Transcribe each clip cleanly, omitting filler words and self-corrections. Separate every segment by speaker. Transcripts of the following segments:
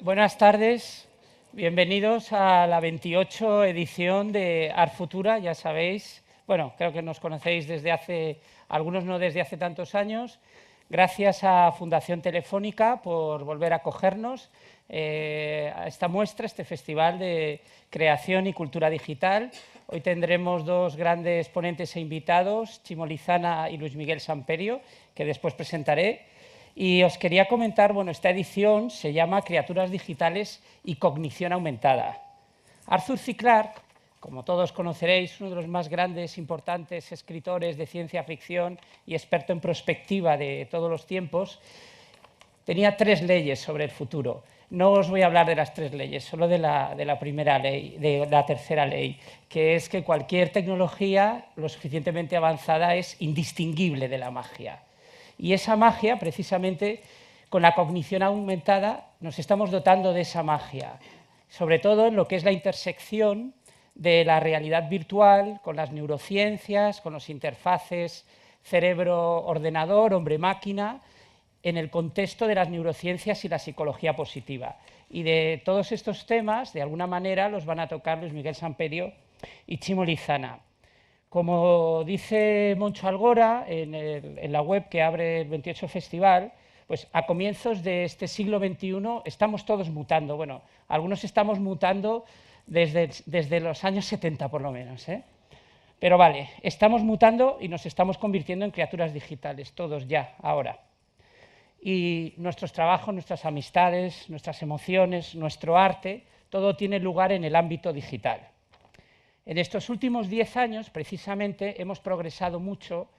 Speaker 1: Buenas tardes, bienvenidos a la 28 edición de Art Futura, ya sabéis. Bueno, creo que nos conocéis desde hace, algunos no desde hace tantos años. Gracias a Fundación Telefónica por volver a acogernos a esta muestra, este festival de creación y cultura digital. Hoy tendremos dos grandes ponentes e invitados, Chimo Lizana y Luis Miguel Samperio, que después presentaré. Y os quería comentar, bueno, esta edición se llama Criaturas Digitales y Cognición Aumentada. Arthur C. Clarke, como todos conoceréis, uno de los más grandes, importantes escritores de ciencia ficción y experto en prospectiva de todos los tiempos, tenía 3 leyes sobre el futuro. No os voy a hablar de las 3 leyes, solo de la primera ley, de la tercera ley, que es que cualquier tecnología lo suficientemente avanzada es indistinguible de la magia. Y esa magia, precisamente, con la cognición aumentada, nos estamos dotando de esa magia, sobre todo en lo que es la intersección de la realidad virtual con las neurociencias, con los interfaces cerebro-ordenador, hombre-máquina, en el contexto de las neurociencias y la psicología positiva. Y de todos estos temas, de alguna manera, los van a tocar Luis Miguel Samperio y Chimo Lizana. Como dice Moncho Algora en la web que abre el 28 Festival, pues a comienzos de este siglo XXI estamos todos mutando. Bueno, algunos estamos mutando desde los años 70 por lo menos, ¿eh? Pero vale, estamos mutando y nos estamos convirtiendo en criaturas digitales, todos ya, ahora. Y nuestros trabajos, nuestras amistades, nuestras emociones, nuestro arte, todo tiene lugar en el ámbito digital. En estos últimos 10 años, precisamente, hemos progresado mucho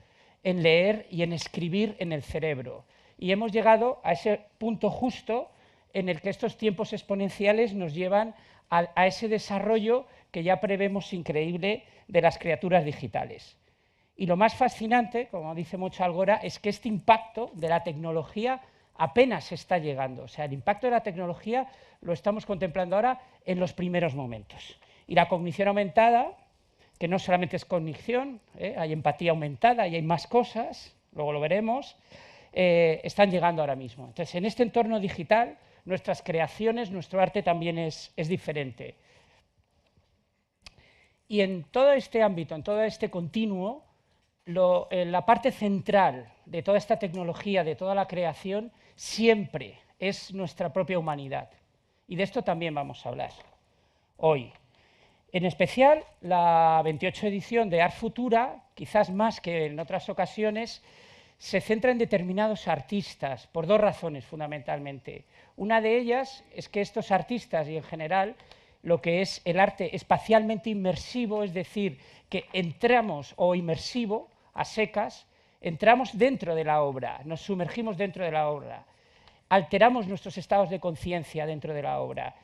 Speaker 1: en leer y en escribir en el cerebro. Y hemos llegado a ese punto justo en el que estos tiempos exponenciales nos llevan a ese desarrollo que ya prevemos increíble de las criaturas digitales. Y lo más fascinante, como dice Moncho Algora, es que este impacto de la tecnología apenas está llegando. O sea, el impacto de la tecnología lo estamos contemplando ahora en los primeros momentos. Y la cognición aumentada, que no solamente es cognición, hay empatía aumentada y hay más cosas, luego lo veremos, están llegando ahora mismo. Entonces, en este entorno digital, nuestras creaciones, nuestro arte también es diferente. Y en todo este ámbito, en todo este continuo, la parte central de toda esta tecnología, de toda la creación, siempre es nuestra propia humanidad. Y de esto también vamos a hablar hoy. En especial, la 28 edición de Art Futura, quizás más que en otras ocasiones, se centra en determinados artistas, por 2 razones fundamentalmente. Una de ellas es que estos artistas, y en general, lo que es el arte espacialmente inmersivo, es decir, que entramos, o inmersivo, a secas, entramos dentro de la obra, nos sumergimos dentro de la obra, alteramos nuestros estados de conciencia dentro de la obra.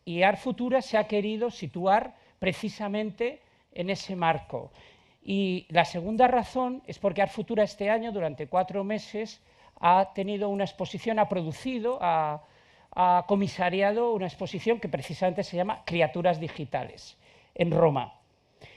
Speaker 1: Y Art Futura se ha querido situar precisamente en ese marco. Y la segunda razón es porque Art Futura este año, durante 4 meses, ha tenido una exposición, ha producido, ha comisariado una exposición que precisamente se llama Criaturas Digitales, en Roma.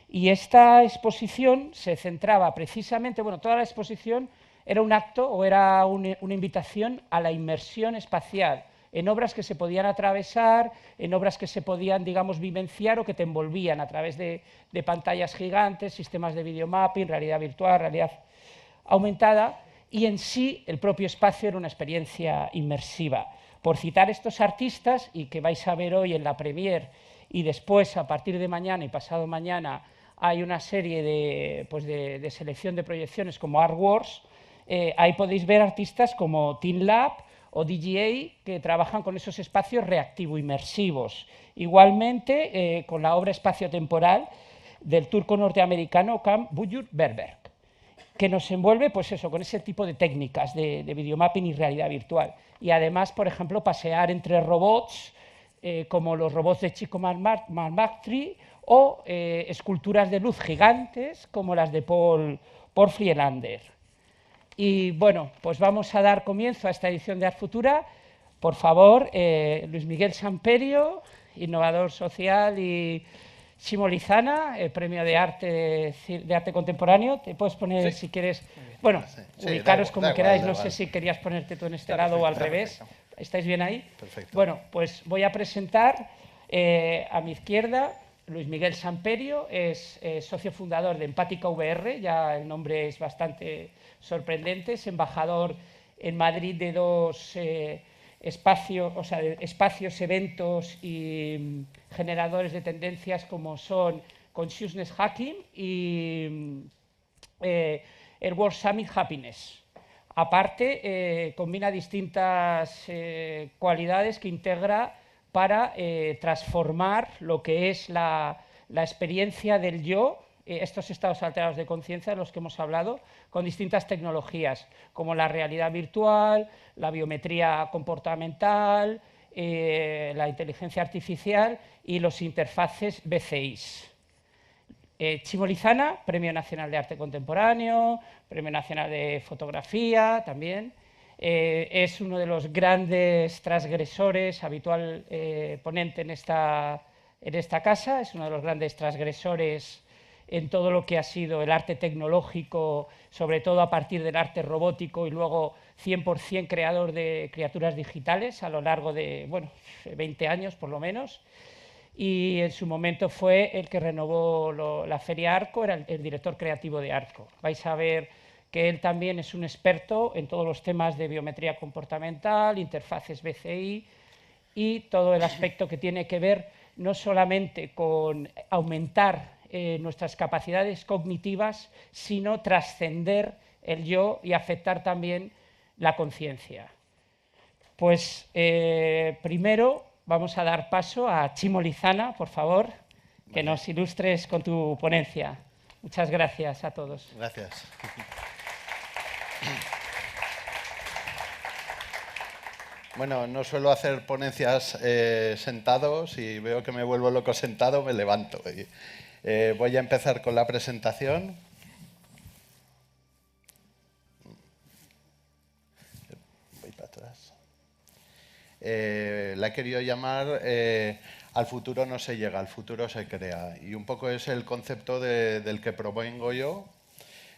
Speaker 1: Y esta exposición se centraba precisamente, bueno, toda la exposición era un acto o era una invitación a la inmersión espacial, en obras que se podían atravesar, en obras que se podían, digamos, vivenciar o que te envolvían a través de pantallas gigantes, sistemas de videomapping, realidad virtual, realidad aumentada, y en sí el propio espacio era una experiencia inmersiva. Por citar estos artistas, y que vais a ver hoy en la premier, y después, a partir de mañana y pasado mañana, hay una serie de selección de proyecciones como Art Wars, ahí podéis ver artistas como TeamLab, o DGA, que trabajan con esos espacios reactivo-inmersivos. Igualmente, con la obra espaciotemporal del turco norteamericano Can Bulut-Berberk, que nos envuelve, pues eso, con ese tipo de técnicas de videomapping y realidad virtual. Y además, por ejemplo, pasear entre robots, como los robots de Chico Malmastri, o esculturas de luz gigantes, como las de Paul Friedlander. Y bueno, pues vamos a dar comienzo a esta edición de Art Futura. Por favor, Luis Miguel Samperio, innovador social, y Chimo Lizana, premio de arte contemporáneo. Te puedes poner, si quieres, bueno, ubicaros como queráis. No sé si querías ponerte tú en este lado o al revés. ¿Estáis bien ahí?
Speaker 2: Perfecto.
Speaker 1: Bueno, pues voy a presentar a mi izquierda Luis Miguel Samperio, es socio fundador de Empática VR, ya el nombre es bastante sorprendente, es embajador en Madrid de dos espacios, o sea, de espacios, eventos y generadores de tendencias como son Consciousness Hacking y el World Summit Happiness. Aparte, combina distintas cualidades que integra para transformar lo que es la experiencia del yo, estos estados alterados de conciencia de los que hemos hablado, con distintas tecnologías, como la realidad virtual, la biometría comportamental, la inteligencia artificial y los interfaces BCIs. Chimo Lizana, Premio Nacional de Arte Contemporáneo, Premio Nacional de Fotografía también. Es uno de los grandes transgresores, habitual ponente en esta casa, es uno de los grandes transgresores en todo lo que ha sido el arte tecnológico, sobre todo a partir del arte robótico y luego 100% creador de criaturas digitales a lo largo de, bueno, 20 años por lo menos. Y en su momento fue el que renovó la Feria Arco, era el director creativo de Arco. Vais a ver que él también es un experto en todos los temas de biometría comportamental, interfaces BCI y todo el aspecto que tiene que ver no solamente con aumentar nuestras capacidades cognitivas, sino trascender el yo y afectar también la conciencia. Pues primero vamos a dar paso a Chimo Lizana, por favor, que nos ilustres con tu ponencia. Muchas gracias a todos.
Speaker 2: Gracias. Bueno, no suelo hacer ponencias sentado. Si veo que me vuelvo loco sentado, me levanto. Voy a empezar con la presentación. Voy para atrás. La he querido llamar Al futuro no se llega, al futuro se crea. Y un poco es el concepto del que propongo yo.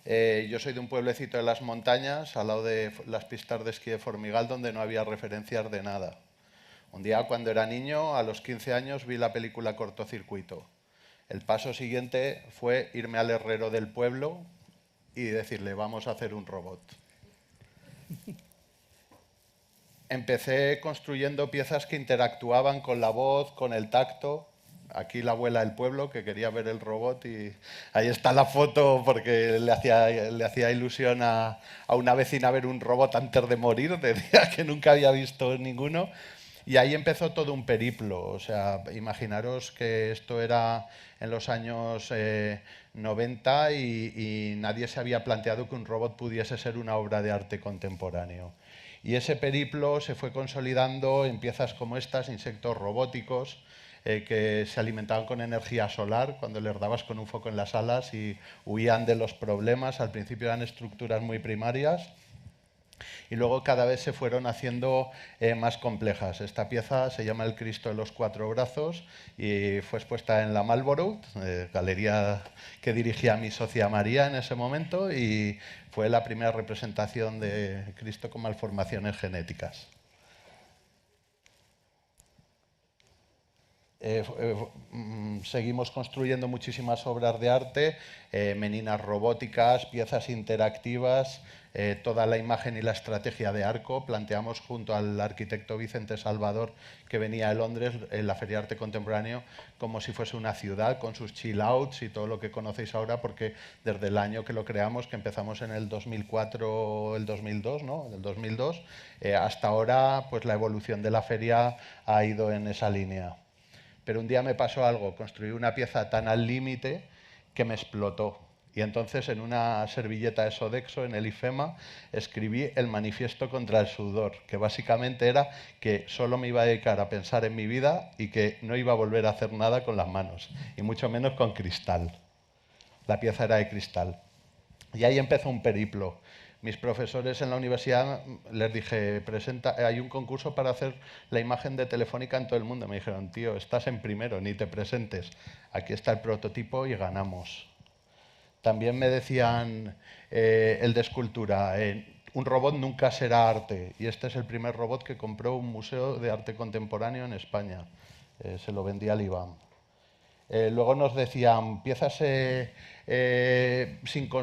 Speaker 2: Yo soy de un pueblecito de las montañas, al lado de las pistas de esquí de Formigal, donde no había referencias de nada. Un día, cuando era niño, a los 15 años, vi la película Cortocircuito. El paso siguiente fue irme al herrero del pueblo y decirle, vamos a hacer un robot. Empecé construyendo piezas que interactuaban con la voz, con el tacto. Aquí la abuela del pueblo, que quería ver el robot, y ahí está la foto porque le hacía ilusión a una vecina ver un robot antes de morir, decía que nunca había visto ninguno. Y ahí empezó todo un periplo. O sea, imaginaros que esto era en los años 90 y nadie se había planteado que un robot pudiese ser una obra de arte contemporáneo. Y ese periplo se fue consolidando en piezas como estas, insectos robóticos, que se alimentaban con energía solar cuando les dabas con un foco en las alas y huían de los problemas. Al principio eran estructuras muy primarias y luego cada vez se fueron haciendo más complejas. Esta pieza se llama El Cristo de los Cuatro Brazos y fue expuesta en la Marlborough, galería que dirigía mi socia María en ese momento, y fue la primera representación de Cristo con malformaciones genéticas. Seguimos construyendo muchísimas obras de arte, meninas robóticas, piezas interactivas, toda la imagen y la estrategia de Arco. Planteamos junto al arquitecto Vicente Salvador, que venía de Londres, en la Feria de Arte Contemporáneo, como si fuese una ciudad, con sus chill outs y todo lo que conocéis ahora, porque desde el año que lo creamos, que empezamos en el 2004, el 2002, ¿no? Del 2002, hasta ahora, pues la evolución de la feria ha ido en esa línea. Pero un día me pasó algo, construí una pieza tan al límite que me explotó. Y entonces en una servilleta de Sodexo, en el IFEMA, escribí el manifiesto contra el sudor, que básicamente era que solo me iba a dedicar a pensar en mi vida y que no iba a volver a hacer nada con las manos, y mucho menos con cristal. La pieza era de cristal. Y ahí empezó un periplo. Mis profesores en la universidad les dije, hay un concurso para hacer la imagen de Telefónica en todo el mundo. Me dijeron, tío, estás en primero, ni te presentes. Aquí está el prototipo y ganamos. También me decían el de escultura, un robot nunca será arte. Y este es el primer robot que compró un museo de arte contemporáneo en España. Se lo vendí al IBAM. Luego nos decían piezas sin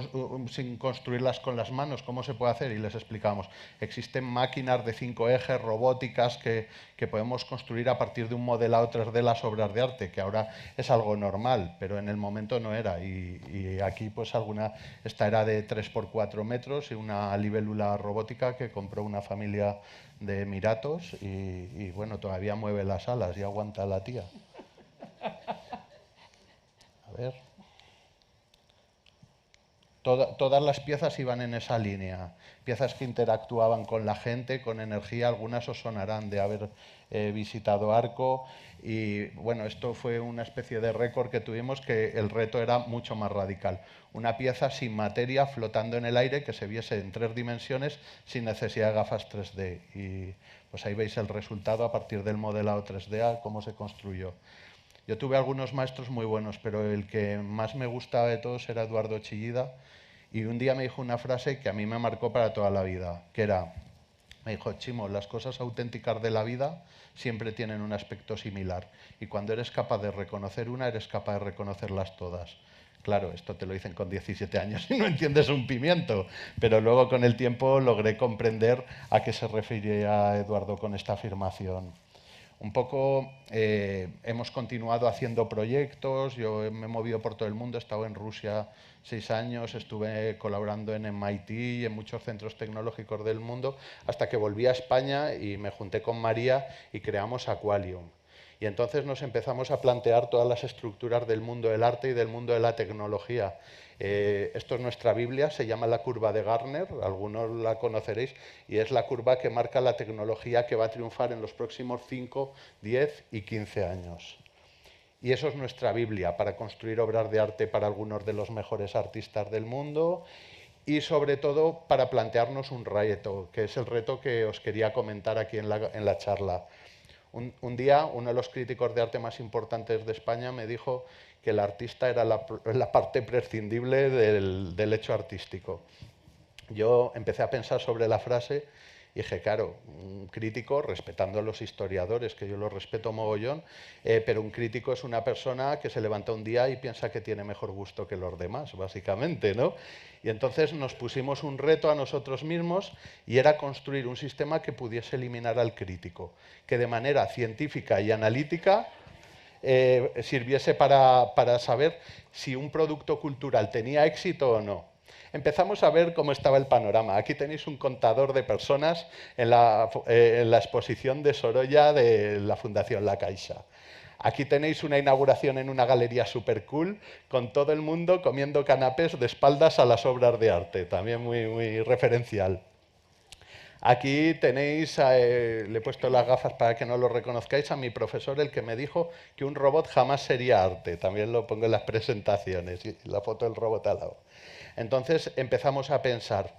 Speaker 2: construirlas con las manos, ¿cómo se puede hacer? Y les explicamos. Existen máquinas de 5 ejes, robóticas, que podemos construir a partir de un modelado 3D las obras de arte, que ahora es algo normal, pero en el momento no era. Y aquí pues esta era de 3 por 4 metros y una libélula robótica que compró una familia de Emiratos y bueno, todavía mueve las alas y aguanta la tía. A ver. Todas las piezas iban en esa línea. Piezas que interactuaban con la gente, con energía. Algunas os sonarán de haber visitado Arco. Y bueno, esto fue una especie de récord que tuvimos, que el reto era mucho más radical. Una pieza sin materia, flotando en el aire, que se viese en 3 dimensiones sin necesidad de gafas 3D. Y pues ahí veis el resultado a partir del modelado 3D, cómo se construyó. Yo tuve algunos maestros muy buenos, pero el que más me gustaba de todos era Eduardo Chillida. Y un día me dijo una frase que a mí me marcó para toda la vida, que era, me dijo, Chimo, las cosas auténticas de la vida siempre tienen un aspecto similar. Y cuando eres capaz de reconocer una, eres capaz de reconocerlas todas. Claro, esto te lo dicen con 17 años y no entiendes un pimiento, pero luego con el tiempo logré comprender a qué se refería Eduardo con esta afirmación. Un poco hemos continuado haciendo proyectos, yo me he movido por todo el mundo, he estado en Rusia 6 años, estuve colaborando en MIT y en muchos centros tecnológicos del mundo, hasta que volví a España y me junté con María y creamos Aqualium. Y entonces nos empezamos a plantear todas las estructuras del mundo del arte y del mundo de la tecnología. Esto es nuestra Biblia, se llama la curva de Gartner, algunos la conoceréis, y es la curva que marca la tecnología que va a triunfar en los próximos 5, 10 y 15 años. Y eso es nuestra Biblia para construir obras de arte para algunos de los mejores artistas del mundo y sobre todo para plantearnos un reto, que es el reto que os quería comentar aquí en la charla. Un día, uno de los críticos de arte más importantes de España me dijo que el artista era la parte prescindible del hecho artístico. Yo empecé a pensar sobre la frase y dije, claro, un crítico, respetando a los historiadores, que yo los respeto mogollón, pero un crítico es una persona que se levanta un día y piensa que tiene mejor gusto que los demás, básicamente, ¿no? Y entonces nos pusimos un reto a nosotros mismos y era construir un sistema que pudiese eliminar al crítico, que de manera científica y analítica sirviese para saber si un producto cultural tenía éxito o no. Empezamos a ver cómo estaba el panorama. Aquí tenéis un contador de personas en la exposición de Sorolla de la Fundación La Caixa. Aquí tenéis una inauguración en una galería super cool con todo el mundo comiendo canapés de espaldas a las obras de arte, también muy referencial. Aquí tenéis, le he puesto las gafas para que no lo reconozcáis, a mi profesor, el que me dijo que un robot jamás sería arte. También lo pongo en las presentaciones, y la foto del robot al lado. Entonces empezamos a pensar,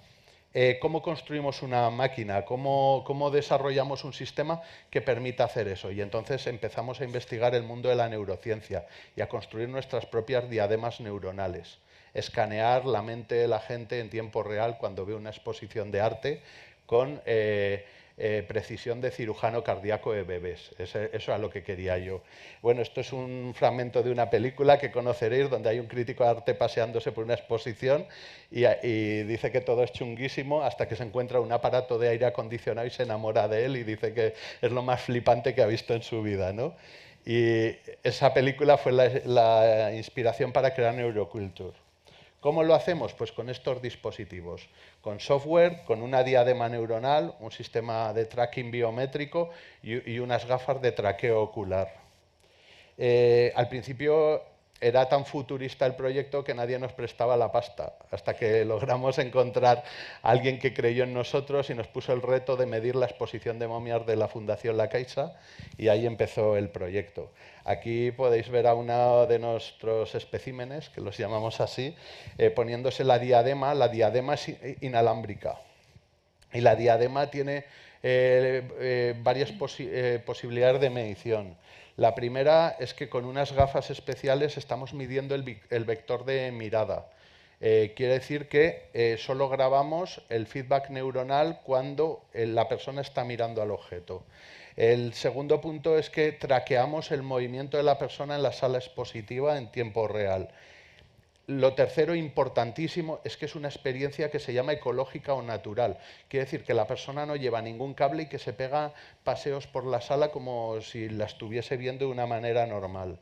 Speaker 2: ¿cómo construimos una máquina? ¿Cómo desarrollamos un sistema que permita hacer eso? Y entonces empezamos a investigar el mundo de la neurociencia y a construir nuestras propias diademas neuronales. Escanear la mente de la gente en tiempo real cuando ve una exposición de arte con precisión de cirujano cardíaco de bebés. Eso es a lo que quería yo. Bueno, esto es un fragmento de una película que conoceréis, donde hay un crítico de arte paseándose por una exposición y dice que todo es chunguísimo hasta que se encuentra un aparato de aire acondicionado y se enamora de él y dice que es lo más flipante que ha visto en su vida, ¿no? Y esa película fue la inspiración para crear Neuroculture. ¿Cómo lo hacemos? Pues con estos dispositivos, con software, con una diadema neuronal, un sistema de tracking biométrico y unas gafas de traqueo ocular. Al principio era tan futurista el proyecto que nadie nos prestaba la pasta, hasta que logramos encontrar a alguien que creyó en nosotros y nos puso el reto de medir la exposición de momias de la Fundación La Caixa, y ahí empezó el proyecto. Aquí podéis ver a uno de nuestros especímenes, que los llamamos así, poniéndose la diadema. La diadema es inalámbrica y la diadema tiene varias posibilidades de medición. La primera es que con unas gafas especiales estamos midiendo el vector de mirada. Quiere decir que solo grabamos el feedback neuronal cuando la persona está mirando al objeto. El segundo punto es que traqueamos el movimiento de la persona en la sala expositiva en tiempo real. Lo tercero, importantísimo, es que es una experiencia que se llama ecológica o natural. Quiere decir que la persona no lleva ningún cable y que se pega paseos por la sala como si la estuviese viendo de una manera normal.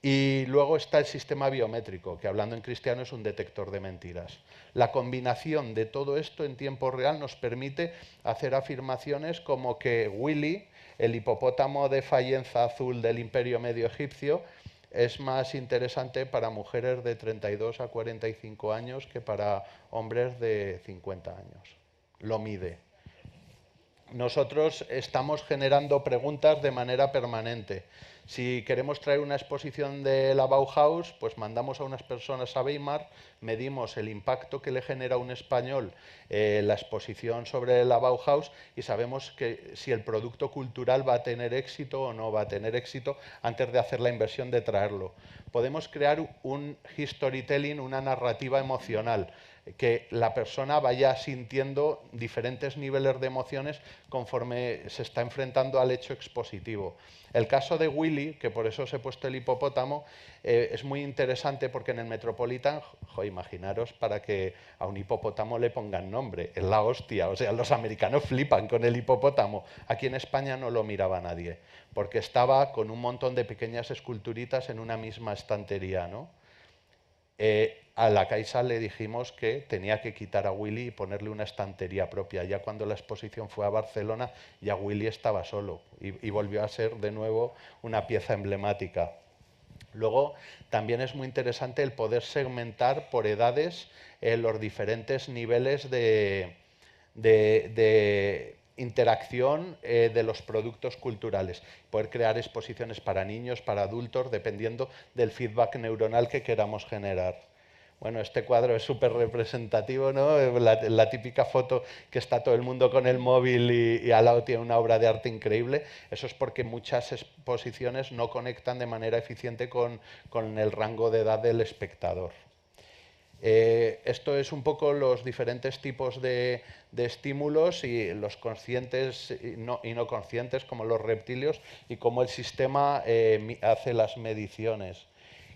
Speaker 2: Y luego está el sistema biométrico, que hablando en cristiano es un detector de mentiras. La combinación de todo esto en tiempo real nos permite hacer afirmaciones como que Willy, el hipopótamo de Fayenza azul del Imperio Medio Egipcio, es más interesante para mujeres de 32 a 45 años que para hombres de 50 años. Lo mide. Nosotros estamos generando preguntas de manera permanente. Si queremos traer una exposición de la Bauhaus, pues mandamos a unas personas a Weimar, medimos el impacto que le genera a un español la exposición sobre la Bauhaus y sabemos que si el producto cultural va a tener éxito o no va a tener éxito antes de hacer la inversión de traerlo. Podemos crear un storytelling, una narrativa emocional, que la persona vaya sintiendo diferentes niveles de emociones conforme se está enfrentando al hecho expositivo. El caso de Willy, que por eso os he puesto el hipopótamo, es muy interesante porque en el Metropolitan, imaginaros para que a un hipopótamo le pongan nombre, es la hostia, o sea, los americanos flipan con el hipopótamo. Aquí en España no lo miraba nadie, porque estaba con un montón de pequeñas esculturitas en una misma estantería, ¿no? A la Caixa le dijimos que tenía que quitar a Willy y ponerle una estantería propia. Ya cuando la exposición fue a Barcelona, ya Willy estaba solo y volvió a ser de nuevo una pieza emblemática. Luego, también es muy interesante el poder segmentar por edades los diferentes niveles de interacción de los productos culturales. Poder crear exposiciones para niños, para adultos, dependiendo del feedback neuronal que queramos generar. Bueno, este cuadro es súper representativo, ¿no? La típica foto que está todo el mundo con el móvil y al lado tiene una obra de arte increíble. Eso es porque muchas exposiciones no conectan de manera eficiente con el rango de edad del espectador. Esto es un poco los diferentes tipos de estímulos y los conscientes y no conscientes, como los reptilios, y cómo el sistema hace las mediciones.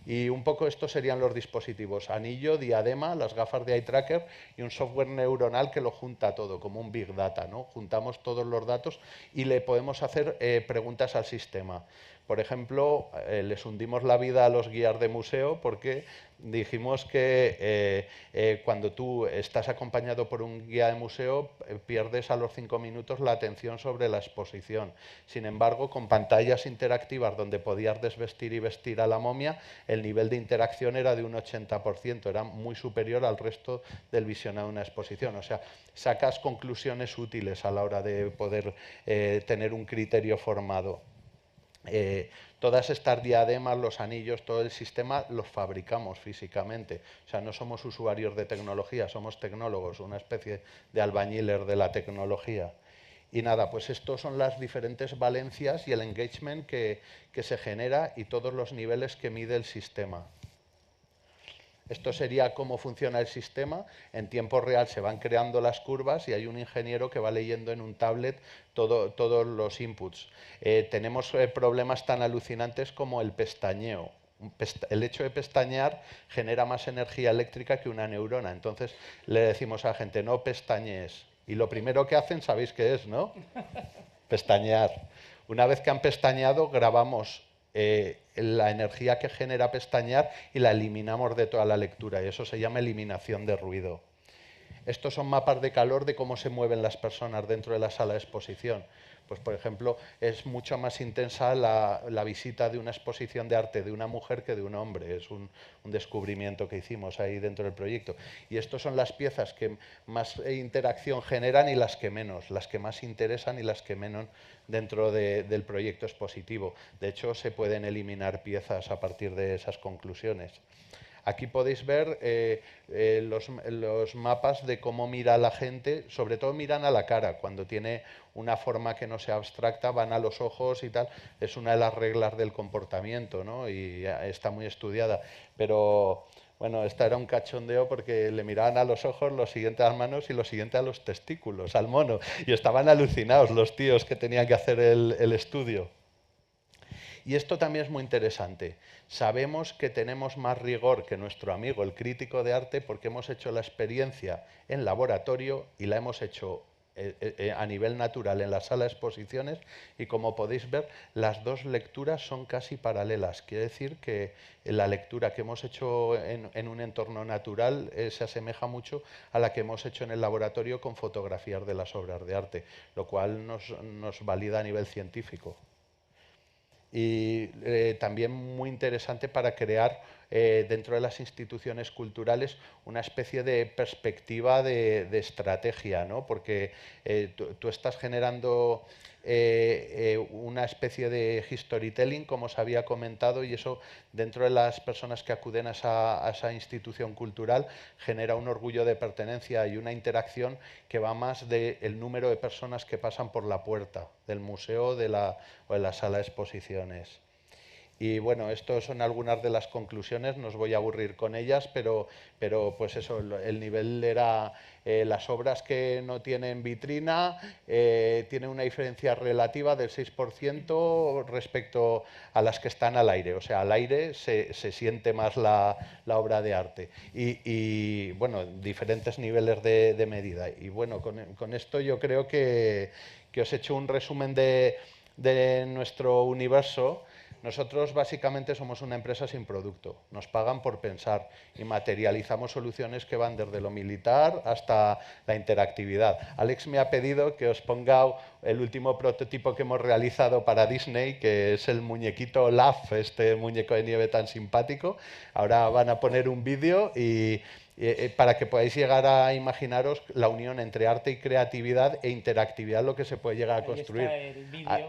Speaker 2: Y un poco estos serían los dispositivos: anillo, diadema, las gafas de eye tracker y un software neuronal que lo junta todo, como un big data, ¿no? Juntamos todos los datos y le podemos hacer preguntas al sistema. Por ejemplo, les hundimos la vida a los guías de museo porque dijimos que cuando tú estás acompañado por un guía de museo pierdes a los 5 minutos la atención sobre la exposición. Sin embargo, con pantallas interactivas donde podías desvestir y vestir a la momia, el nivel de interacción era de un 80%, era muy superior al resto del visionado de una exposición. O sea, sacas conclusiones útiles a la hora de poder tener un criterio formado. Todas estas diademas, los anillos, todo el sistema los fabricamos físicamente. O sea, no somos usuarios de tecnología, somos tecnólogos, una especie de albañiles de la tecnología. Y nada, pues estos son las diferentes valencias y el engagement que se genera y todos los niveles que mide el sistema. Esto sería cómo funciona el sistema. En tiempo real se van creando las curvas y hay un ingeniero que va leyendo en un tablet todos los inputs. Tenemos problemas tan alucinantes como el pestañeo. El hecho de pestañear genera más energía eléctrica que una neurona. Entonces le decimos a la gente, no pestañees. Y lo primero que hacen, sabéis qué es, ¿no? Pestañear. Una vez que han pestañeado, grabamos la energía que genera pestañear y la eliminamos de toda la lectura, y eso se llama eliminación de ruido. Estos son mapas de calor de cómo se mueven las personas dentro de la sala de exposición. Pues, por ejemplo, es mucho más intensa la visita de una exposición de arte de una mujer que de un hombre. Es un descubrimiento que hicimos ahí dentro del proyecto. Y estas son las piezas que más interacción generan y las que menos, las que más interesan y las que menos dentro del proyecto expositivo. De hecho, se pueden eliminar piezas a partir de esas conclusiones. Aquí podéis ver los mapas de cómo mira la gente, sobre todo miran a la cara, cuando tiene una forma que no sea abstracta, van a los ojos y tal, es una de las reglas del comportamiento, ¿no? Y está muy estudiada, pero Bueno, esta era un cachondeo porque le miraban a los ojos, lo siguiente a las manos y lo siguiente a los testículos, al mono. Y estaban alucinados los tíos que tenían que hacer el estudio. Y esto también es muy interesante. Sabemos que tenemos más rigor que nuestro amigo, el crítico de arte, porque hemos hecho la experiencia en laboratorio y la hemos hecho a nivel natural en la sala de exposiciones, y como podéis ver, las dos lecturas son casi paralelas. Quiere decir que la lectura que hemos hecho en un entorno natural se asemeja mucho a la que hemos hecho en el laboratorio con fotografías de las obras de arte, lo cual nos valida a nivel científico. Y también muy interesante para crear dentro de las instituciones culturales una especie de perspectiva de estrategia, ¿no? Porque tú estás generando una especie de storytelling, como os había comentado, y eso dentro de las personas que acuden a esa institución cultural genera un orgullo de pertenencia y una interacción que va más del número de personas que pasan por la puerta del museo o de la sala de exposiciones. Y bueno, estas son algunas de las conclusiones, no os voy a aburrir con ellas, pero pues eso, el nivel era las obras que no tienen vitrina, tienen una diferencia relativa del 6% respecto a las que están al aire. O sea, al aire se siente más la obra de arte. Y bueno, diferentes niveles de medida. Y bueno, con esto yo creo que os he hecho un resumen de nuestro universo. Nosotros básicamente somos una empresa sin producto, nos pagan por pensar y materializamos soluciones que van desde lo militar hasta la interactividad. Alex me ha pedido que os ponga el último prototipo que hemos realizado para Disney, que es el muñequito Olaf, este muñeco de nieve tan simpático. Ahora van a poner un vídeo y para que podáis llegar a imaginaros la unión entre arte y creatividad e interactividad, lo que se puede llegar a construir.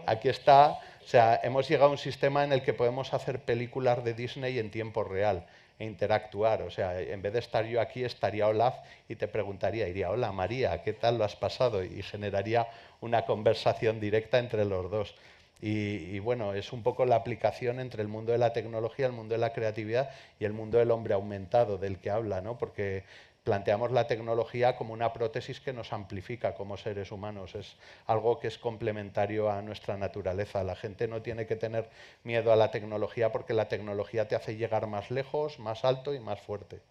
Speaker 2: Aquí está, o sea, hemos llegado a un sistema en el que podemos hacer películas de Disney en tiempo real e interactuar. O sea, en vez de estar yo aquí, estaría Olaf y te preguntaría, diría, hola María, ¿qué tal lo has pasado? Y generaría una conversación directa entre los dos. Y bueno, es un poco la aplicación entre el mundo de la tecnología, el mundo de la creatividad y el mundo del hombre aumentado del que habla, ¿no? Porque planteamos la tecnología como una prótesis que nos amplifica como seres humanos. Es algo que es complementario a nuestra naturaleza. La gente no tiene que tener miedo a la tecnología porque la tecnología te hace llegar más lejos, más alto y más fuerte.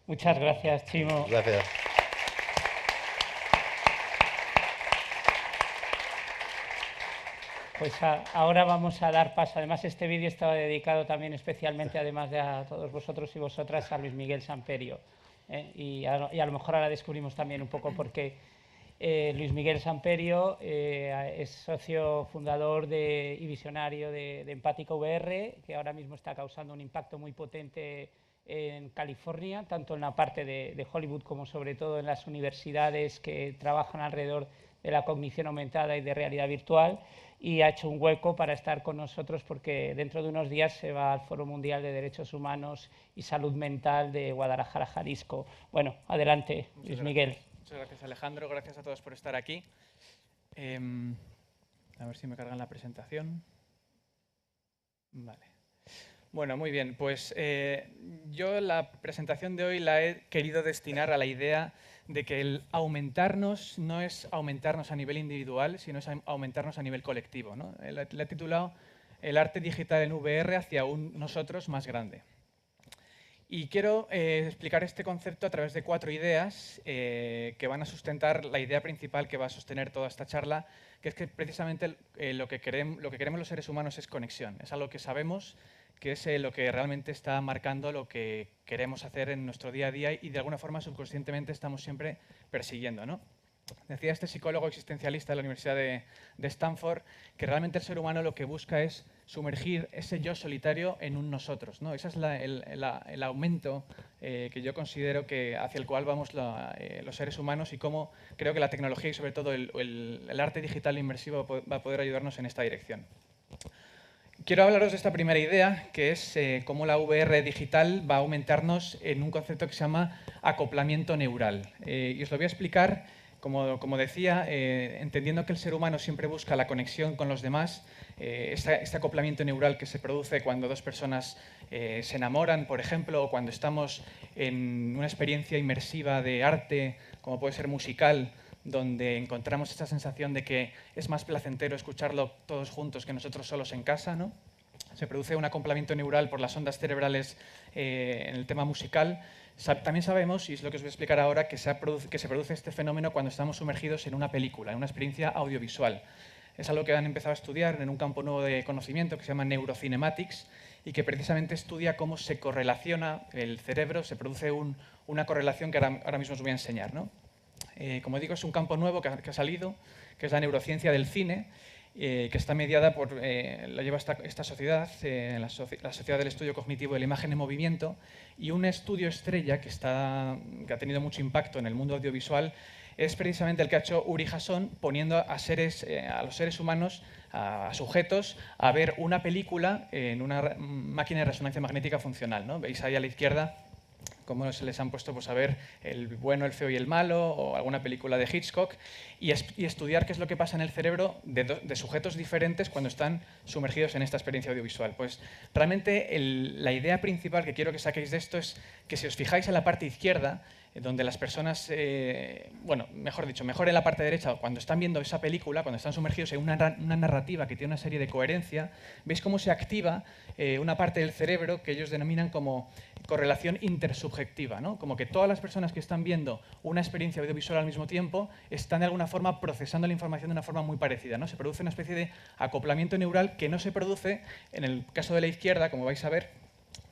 Speaker 1: Muchas gracias, Chimo.
Speaker 2: Gracias.
Speaker 1: Pues ahora vamos a dar paso. Además, este vídeo estaba dedicado también especialmente, además de a todos vosotros y vosotras, a Luis Miguel Samperio. Y a lo mejor ahora descubrimos también un poco por qué Luis Miguel Samperio es socio fundador y visionario de Empática VR, que ahora mismo está causando un impacto muy potente en California, tanto en la parte de Hollywood como sobre todo en las universidades que trabajan alrededor de la cognición aumentada y de realidad virtual, y ha hecho un hueco para estar con nosotros porque dentro de unos días se va al Foro Mundial de Derechos Humanos y Salud Mental de Guadalajara, Jalisco. Bueno, adelante, Luis Miguel.
Speaker 3: Muchas gracias, Alejandro. Gracias a todos por estar aquí. A ver si me cargan la presentación. Vale. Bueno, muy bien. Pues yo la presentación de hoy la he querido destinar a la idea de que el aumentarnos no es aumentarnos a nivel individual, sino es aumentarnos a nivel colectivo, ¿no? Le he titulado El arte digital en VR hacia un nosotros más grande. Y quiero explicar este concepto a través de 4 ideas que van a sustentar la idea principal que va a sostener toda esta charla, que es que precisamente lo que queremos los seres humanos es conexión. Es algo que sabemos, que es lo que realmente está marcando lo que queremos hacer en nuestro día a día y de alguna forma subconscientemente estamos siempre persiguiendo, ¿no? Decía este psicólogo existencialista de la Universidad de Stanford que realmente el ser humano lo que busca es sumergir ese yo solitario en un nosotros, ¿no? Ese es el aumento que yo considero que hacia el cual vamos los seres humanos, y cómo creo que la tecnología y sobre todo el arte digital inmersivo va a poder ayudarnos en esta dirección. Quiero hablaros de esta primera idea, que es cómo la VR digital va a aumentarnos en un concepto que se llama acoplamiento neural. Y os lo voy a explicar Como decía, entendiendo que el ser humano siempre busca la conexión con los demás, este acoplamiento neural que se produce cuando dos personas se enamoran, por ejemplo, o cuando estamos en una experiencia inmersiva de arte, como puede ser musical, donde encontramos esta sensación de que es más placentero escucharlo todos juntos que nosotros solos en casa, ¿no? Se produce un acoplamiento neural por las ondas cerebrales en el tema musical. También sabemos, y es lo que os voy a explicar ahora, que se produce este fenómeno cuando estamos sumergidos en una película, en una experiencia audiovisual. Es algo que han empezado a estudiar en un campo nuevo de conocimiento que se llama Neurocinematics y que precisamente estudia cómo se correlaciona el cerebro, se produce una correlación que ahora mismo os voy a enseñar, ¿no? Como digo, es un campo nuevo que ha salido, que es la neurociencia del cine, que está mediada por, la lleva esta sociedad, la Sociedad del Estudio Cognitivo de la Imagen en Movimiento, y un estudio estrella que ha tenido mucho impacto en el mundo audiovisual es precisamente el que ha hecho Uri Hasson, poniendo a los seres humanos, a sujetos, a ver una película en una máquina de resonancia magnética funcional, ¿no? Veis ahí a la izquierda cómo se les han puesto pues, a ver El bueno, el feo y el malo, o alguna película de Hitchcock, y estudiar qué es lo que pasa en el cerebro de sujetos diferentes cuando están sumergidos en esta experiencia audiovisual. Pues realmente la idea principal que quiero que saquéis de esto es que si os fijáis en la parte izquierda, donde las personas, bueno, mejor dicho, mejor en la parte derecha, cuando están viendo esa película, cuando están sumergidos en una narrativa que tiene una serie de coherencia, veis cómo se activa una parte del cerebro que ellos denominan como correlación intersubjetiva, ¿no? Como que todas las personas que están viendo una experiencia audiovisual al mismo tiempo están de alguna forma procesando la información de una forma muy parecida, ¿no? Se produce una especie de acoplamiento neural que no se produce en el caso de la izquierda, como vais a ver,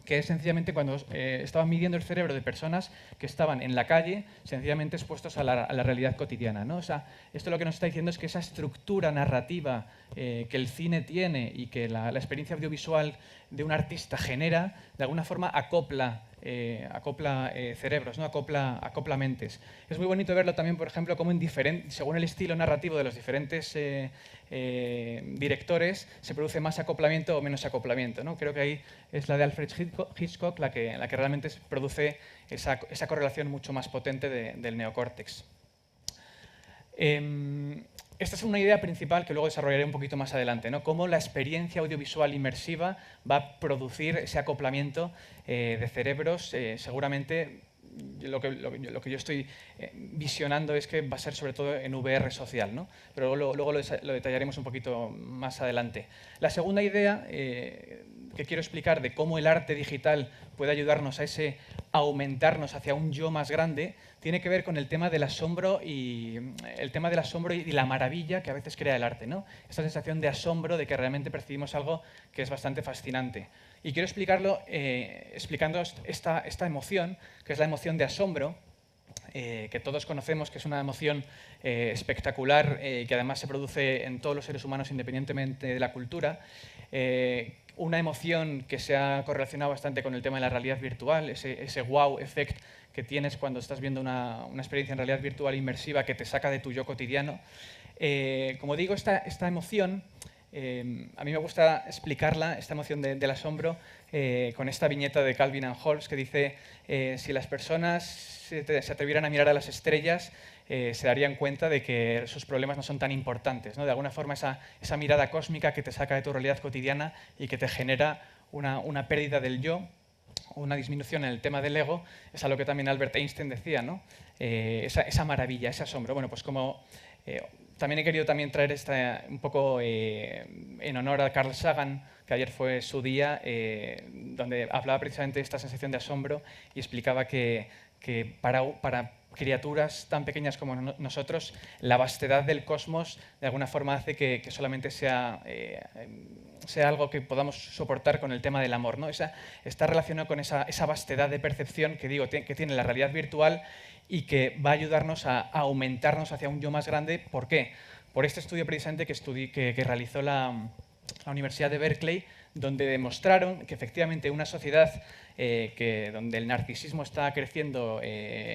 Speaker 3: que es sencillamente cuando estaban midiendo el cerebro de personas que estaban en la calle, sencillamente expuestos a la realidad cotidiana, ¿no? O sea, esto lo que nos está diciendo es que esa estructura narrativa que el cine tiene y que la experiencia audiovisual de un artista genera, de alguna forma acopla cerebros, ¿no? acopla mentes. Es muy bonito verlo también, por ejemplo, cómo según el estilo narrativo de los diferentes directores se produce más acoplamiento o menos acoplamiento, ¿no? Creo que ahí es la de Alfred Hitchcock la que realmente produce esa correlación mucho más potente del neocórtex. Esta es una idea principal que luego desarrollaré un poquito más adelante, ¿no? Cómo la experiencia audiovisual inmersiva va a producir ese acoplamiento de cerebros. Seguramente lo que yo estoy visionando es que va a ser sobre todo en VR social, ¿no? Pero luego lo detallaremos un poquito más adelante. La segunda idea que quiero explicar de cómo el arte digital puede ayudarnos a aumentarnos hacia un yo más grande tiene que ver con el tema del asombro y la maravilla que a veces crea el arte, ¿no? Esta sensación de asombro de que realmente percibimos algo que es bastante fascinante. Y quiero explicarlo explicando esta emoción, que es la emoción de asombro, que todos conocemos, que es una emoción espectacular, que además se produce en todos los seres humanos independientemente de la cultura. Una emoción que se ha correlacionado bastante con el tema de la realidad virtual, ese wow effect que tienes cuando estás viendo una experiencia en realidad virtual inmersiva que te saca de tu yo cotidiano. Como digo, esta emoción, a mí me gusta explicarla, esta emoción del asombro, con esta viñeta de Calvin and Hobbes que dice si las personas se atrevieran a mirar a las estrellas, se darían cuenta de que sus problemas no son tan importantes, ¿no? De alguna forma esa mirada cósmica que te saca de tu realidad cotidiana y que te genera una pérdida del yo, una disminución en el tema del ego, es algo que también Albert Einstein decía, ¿no? Esa maravilla, ese asombro. Bueno, pues como también he querido traer un poco en honor a Carl Sagan, que ayer fue su día, donde hablaba precisamente de esta sensación de asombro y explicaba que para criaturas tan pequeñas como nosotros, la vastedad del cosmos de alguna forma hace que solamente sea algo que podamos soportar con el tema del amor, ¿no? Está relacionado con esa vastedad de percepción que tiene la realidad virtual y que va a ayudarnos a aumentarnos hacia un yo más grande. ¿Por qué? Por este estudio precisamente que realizó la Universidad de Berkeley, donde demostraron que efectivamente una sociedad donde el narcisismo está creciendo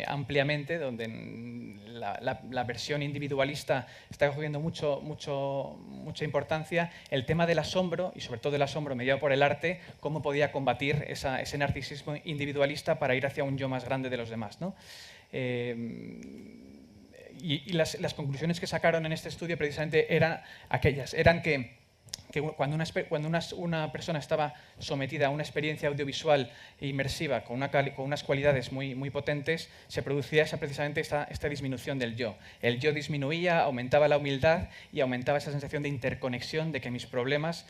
Speaker 3: ampliamente, donde la versión individualista está cogiendo mucha importancia, el tema del asombro, y sobre todo el asombro mediado por el arte, cómo podía combatir ese narcisismo individualista para ir hacia un yo más grande de los demás, ¿no? y las conclusiones que sacaron en este estudio precisamente eran aquellas, eran que cuando una persona estaba sometida a una experiencia audiovisual e inmersiva con unas cualidades muy potentes, se producía precisamente esta disminución del yo. El yo disminuía, aumentaba la humildad y aumentaba esa sensación de interconexión, de que mis problemas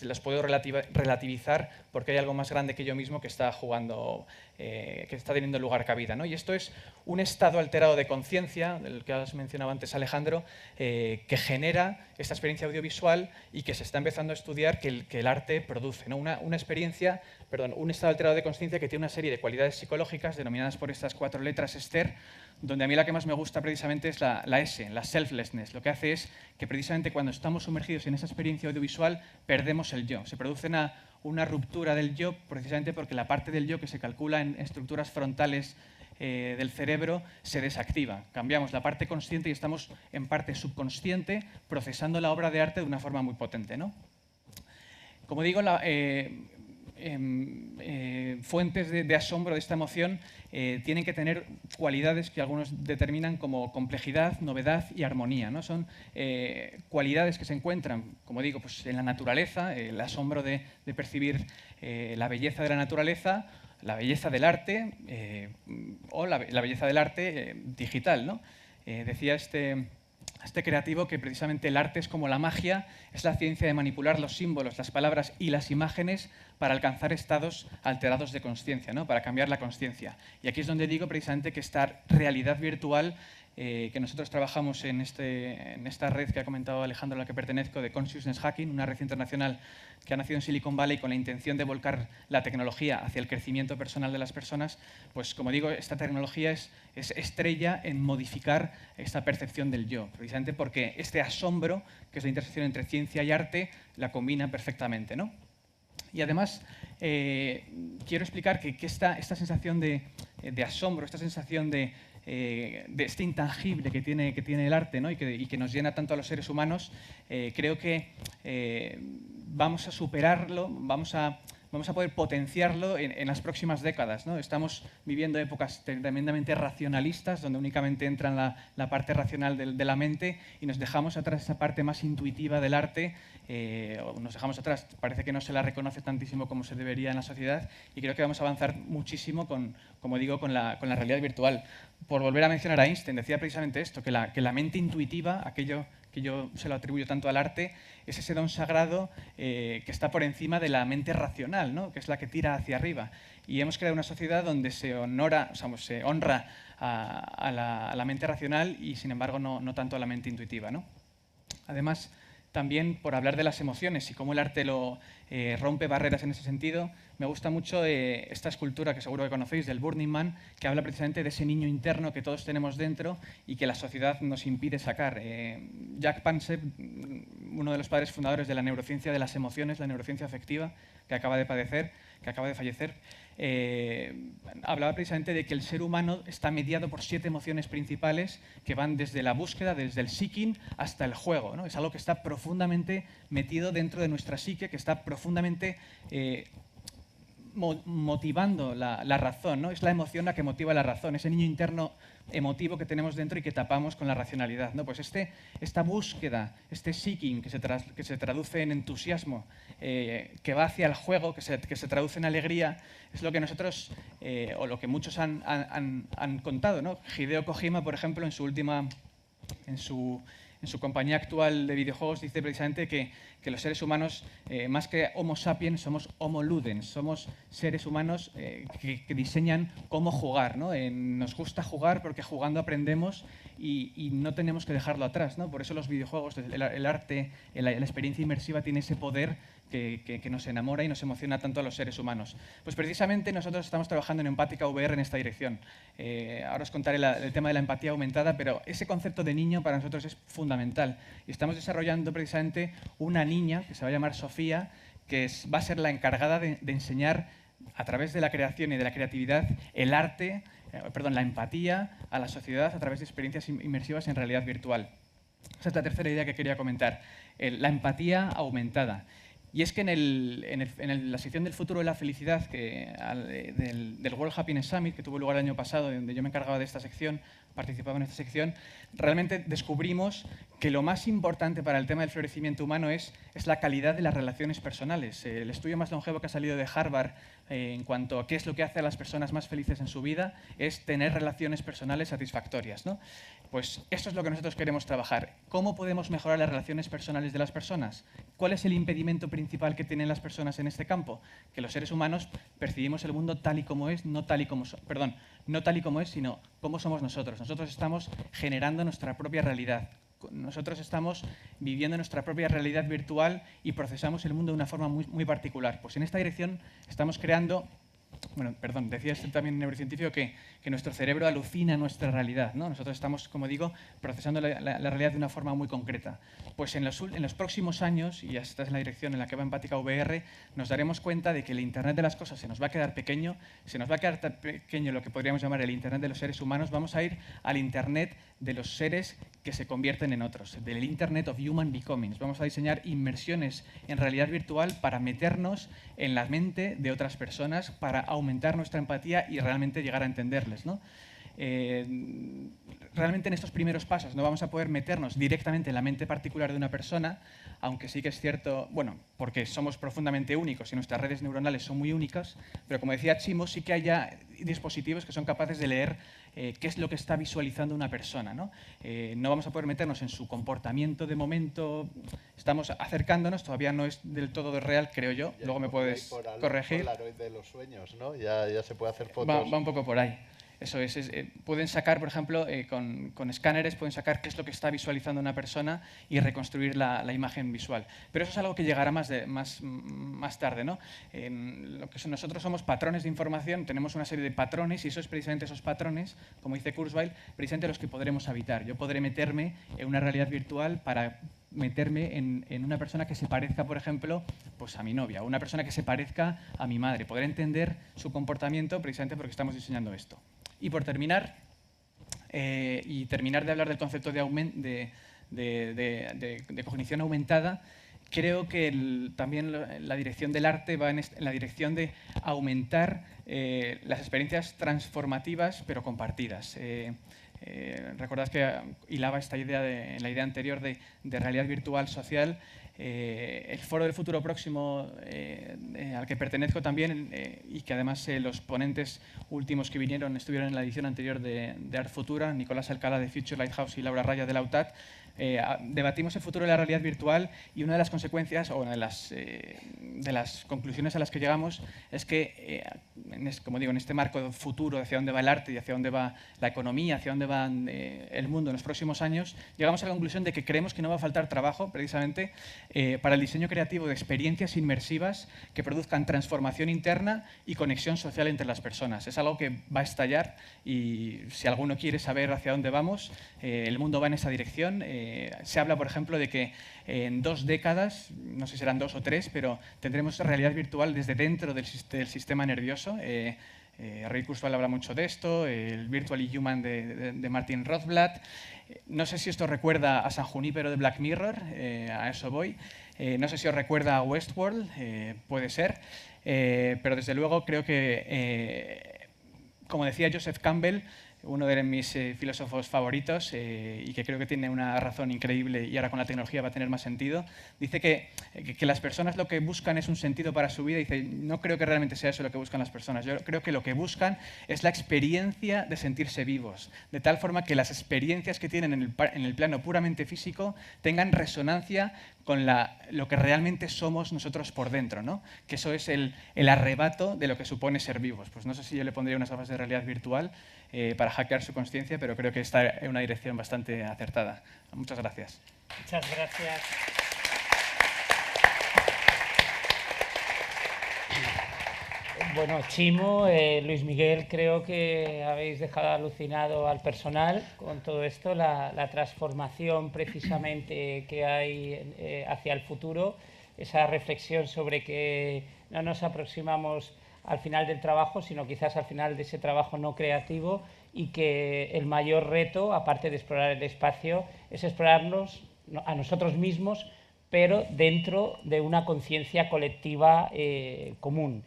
Speaker 3: los puedo relativizar porque hay algo más grande que yo mismo que está jugando, que está teniendo lugar cabida, ¿no? Y esto es un estado alterado de conciencia, del que has mencionado antes Alejandro, que genera esta experiencia audiovisual y que se está empezando a estudiar que el arte produce, ¿no? Un estado alterado de conciencia que tiene una serie de cualidades psicológicas denominadas por estas 4 letras STER, donde a mí la que más me gusta precisamente es la S, la selflessness. Lo que hace es que precisamente cuando estamos sumergidos en esa experiencia audiovisual perdemos el yo. Se produce una ruptura del yo precisamente porque la parte del yo que se calcula en estructuras frontales del cerebro se desactiva. Cambiamos la parte consciente y estamos en parte subconsciente procesando la obra de arte de una forma muy potente, ¿no? Como digo, fuentes de asombro de esta emoción tienen que tener cualidades que algunos determinan como complejidad, novedad y armonía, ¿no? Son cualidades que se encuentran, como digo, pues en la naturaleza, el asombro de percibir la belleza de la naturaleza, la belleza del arte o la belleza del arte digital, ¿no? Decía este creativo que precisamente el arte es como la magia, es la ciencia de manipular los símbolos, las palabras y las imágenes para alcanzar estados alterados de consciencia, ¿no? Para cambiar la consciencia. Y aquí es donde digo precisamente que esta realidad virtual que nosotros trabajamos en esta red que ha comentado Alejandro, a la que pertenezco, de Consciousness Hacking, una red internacional que ha nacido en Silicon Valley con la intención de volcar la tecnología hacia el crecimiento personal de las personas, pues como digo, esta tecnología es estrella en modificar esta percepción del yo, precisamente porque este asombro, que es la intersección entre ciencia y arte, la combina perfectamente, ¿no? Y además, quiero explicar que esta sensación de asombro, esta sensación de este intangible que tiene el arte, ¿no? y que nos llena tanto a los seres humanos, creo que vamos a superarlo, vamos a poder potenciarlo en las próximas décadas, ¿no? Estamos viviendo épocas tremendamente racionalistas, donde únicamente entra la parte racional de la mente y nos dejamos atrás esa parte más intuitiva del arte, o nos dejamos atrás, parece que no se la reconoce tantísimo como se debería en la sociedad, y creo que vamos a avanzar muchísimo como digo, con la realidad virtual. Por volver a mencionar a Einstein, decía precisamente esto, que la mente intuitiva, aquello que yo se lo atribuyo tanto al arte, es ese don sagrado que está por encima de la mente racional, ¿no? Que es la que tira hacia arriba. Y hemos creado una sociedad donde se honra a la mente racional y, sin embargo, no tanto a la mente intuitiva, ¿no? Además, también por hablar de las emociones y cómo el arte rompe barreras en ese sentido, me gusta mucho esta escultura que seguro que conocéis, del Burning Man, que habla precisamente de ese niño interno que todos tenemos dentro y que la sociedad nos impide sacar. Jack Pansep, uno de los padres fundadores de la neurociencia de las emociones, la neurociencia afectiva, que acaba de fallecer, hablaba precisamente de que el ser humano está mediado por 7 emociones principales que van desde la búsqueda, desde el seeking hasta el juego, ¿no? Es algo que está profundamente metido dentro de nuestra psique, que está profundamente motivando la razón, ¿no? Es la emoción la que motiva la razón, ese niño interno emotivo que tenemos dentro y que tapamos con la racionalidad, ¿no? Pues esta búsqueda, este seeking que se traduce en entusiasmo, que va hacia el juego, que se traduce en alegría, es lo que nosotros, o lo que muchos han contado, ¿no? Hideo Kojima, por ejemplo, en su compañía actual de videojuegos, dice precisamente que los seres humanos, más que Homo sapiens, somos Homo ludens, somos seres humanos que diseñan cómo jugar, ¿no? Nos gusta jugar porque jugando aprendemos y no tenemos que dejarlo atrás, ¿no? Por eso los videojuegos, el arte, la experiencia inmersiva tiene ese poder que nos enamora y nos emociona tanto a los seres humanos. Pues precisamente nosotros estamos trabajando en Empática VR en esta dirección. Ahora os contaré el tema de la empatía aumentada, pero ese concepto de niño para nosotros es fundamental. Y estamos desarrollando precisamente una niña que se va a llamar Sofía, que va a ser la encargada de enseñar a través de la creación y de la creatividad el arte, la empatía a la sociedad a través de experiencias inmersivas en realidad virtual. Esa es la tercera idea que quería comentar, la empatía aumentada. Y es que en la sección del futuro de la felicidad del World Happiness Summit, que tuvo lugar el año pasado, donde yo me encargaba de esta sección, participado en esta sección, realmente descubrimos que lo más importante para el tema del florecimiento humano es la calidad de las relaciones personales. El estudio más longevo que ha salido de Harvard en cuanto a qué es lo que hace a las personas más felices en su vida es tener relaciones personales satisfactorias, ¿no? Pues esto es lo que nosotros queremos trabajar. ¿Cómo podemos mejorar las relaciones personales de las personas? ¿Cuál es el impedimento principal que tienen las personas en este campo? Que los seres humanos percibimos el mundo tal y como es, no tal y como es, sino cómo somos nosotros. Nosotros estamos generando nuestra propia realidad. Nosotros estamos viviendo nuestra propia realidad virtual y procesamos el mundo de una forma muy particular. Pues en esta dirección estamos creando... Bueno, perdón, decía este también neurocientífico que nuestro cerebro alucina nuestra realidad, ¿no? Nosotros estamos, como digo, procesando la realidad de una forma muy concreta. Pues en los próximos años, y esta es la dirección en la que va Empática VR, nos daremos cuenta de que el Internet de las cosas se nos va a quedar pequeño, se nos va a quedar tan pequeño lo que podríamos llamar el Internet de los seres humanos, vamos a ir al Internet de los seres que se convierten en otros, del Internet of Human Becomings. Vamos a diseñar inmersiones en realidad virtual para meternos en la mente de otras personas, para aumentar nuestra empatía y realmente llegar a entenderles, ¿no? Realmente en estos primeros pasos no vamos a poder meternos directamente en la mente particular de una persona, aunque sí que es cierto, bueno, porque somos profundamente únicos y nuestras redes neuronales son muy únicas, pero como decía Chimo, sí que hay ya dispositivos que son capaces de leer qué es lo que está visualizando una persona, ¿no? No vamos a poder meternos en su comportamiento de momento, estamos acercándonos, todavía no es del todo real, creo yo, luego me puedes corregir.
Speaker 2: Polaroid de los sueños, ¿no? Ya se puede hacer fotos.
Speaker 3: Va un poco por ahí. Eso es, pueden sacar, por ejemplo, con escáneres, pueden sacar qué es lo que está visualizando una persona y reconstruir la imagen visual. Pero eso es algo que llegará más tarde, ¿no? Lo que nosotros somos patrones de información, tenemos una serie de patrones y eso es precisamente esos patrones, como dice Kurzweil, precisamente los que podremos habitar. Yo podré meterme en una realidad virtual para meterme en una persona que se parezca, por ejemplo, pues a mi novia, o una persona que se parezca a mi madre. Podré entender su comportamiento precisamente porque estamos diseñando esto. Y por terminar, de hablar del concepto de cognición aumentada, creo que también la dirección del arte va en la dirección de aumentar las experiencias transformativas, pero compartidas. Recordad que hilaba esta idea en la idea anterior de realidad virtual social. El Foro del Futuro Próximo, al que pertenezco también, y que además los ponentes últimos que vinieron estuvieron en la edición anterior de Art Futura, Nicolás Alcalá de Future Lighthouse y Laura Raya de la UTAD, debatimos el futuro de la realidad virtual y una de las consecuencias o una de las conclusiones a las que llegamos es que, como digo, en este marco futuro hacia dónde va el arte y hacia dónde va la economía, hacia dónde va el mundo en los próximos años, llegamos a la conclusión de que creemos que no va a faltar trabajo precisamente para el diseño creativo de experiencias inmersivas que produzcan transformación interna y conexión social entre las personas. Es algo que va a estallar y si alguno quiere saber hacia dónde vamos, el mundo va en esa dirección. Se habla, por ejemplo, de que en 2 décadas, no sé si serán 2 o 3, pero tendremos realidad virtual desde dentro del sistema nervioso. Ray Kurzweil habla mucho de esto, el Virtually Human de Martin Rothblatt. No sé si esto recuerda a San Junípero de Black Mirror, a eso voy. No sé si os recuerda a Westworld, puede ser. Pero desde luego creo que, como decía Joseph Campbell, uno de mis filósofos favoritos y que creo que tiene una razón increíble y ahora con la tecnología va a tener más sentido, dice que las personas lo que buscan es un sentido para su vida. Dice, no creo que realmente sea eso lo que buscan las personas. Yo creo que lo que buscan es la experiencia de sentirse vivos, de tal forma que las experiencias que tienen en el plano puramente físico tengan resonancia con lo que realmente somos nosotros por dentro, ¿no? Que eso es el arrebato de lo que supone ser vivos. Pues no sé si yo le pondría unas gafas de realidad virtual para hackear su conciencia, pero creo que está en una dirección bastante acertada. Muchas gracias.
Speaker 1: Muchas gracias. Bueno, Chimo, Luis Miguel, creo que habéis dejado alucinado al personal con todo esto, la transformación precisamente que hay hacia el futuro, esa reflexión sobre que no nos aproximamos al final del trabajo, sino quizás al final de ese trabajo no creativo, y que el mayor reto, aparte de explorar el espacio, es explorarnos a nosotros mismos, pero dentro de una conciencia colectiva común.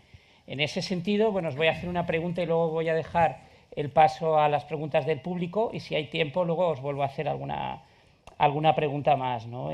Speaker 1: En ese sentido, bueno, os voy a hacer una pregunta y luego voy a dejar el paso a las preguntas del público y si hay tiempo luego os vuelvo a hacer alguna pregunta más, ¿no?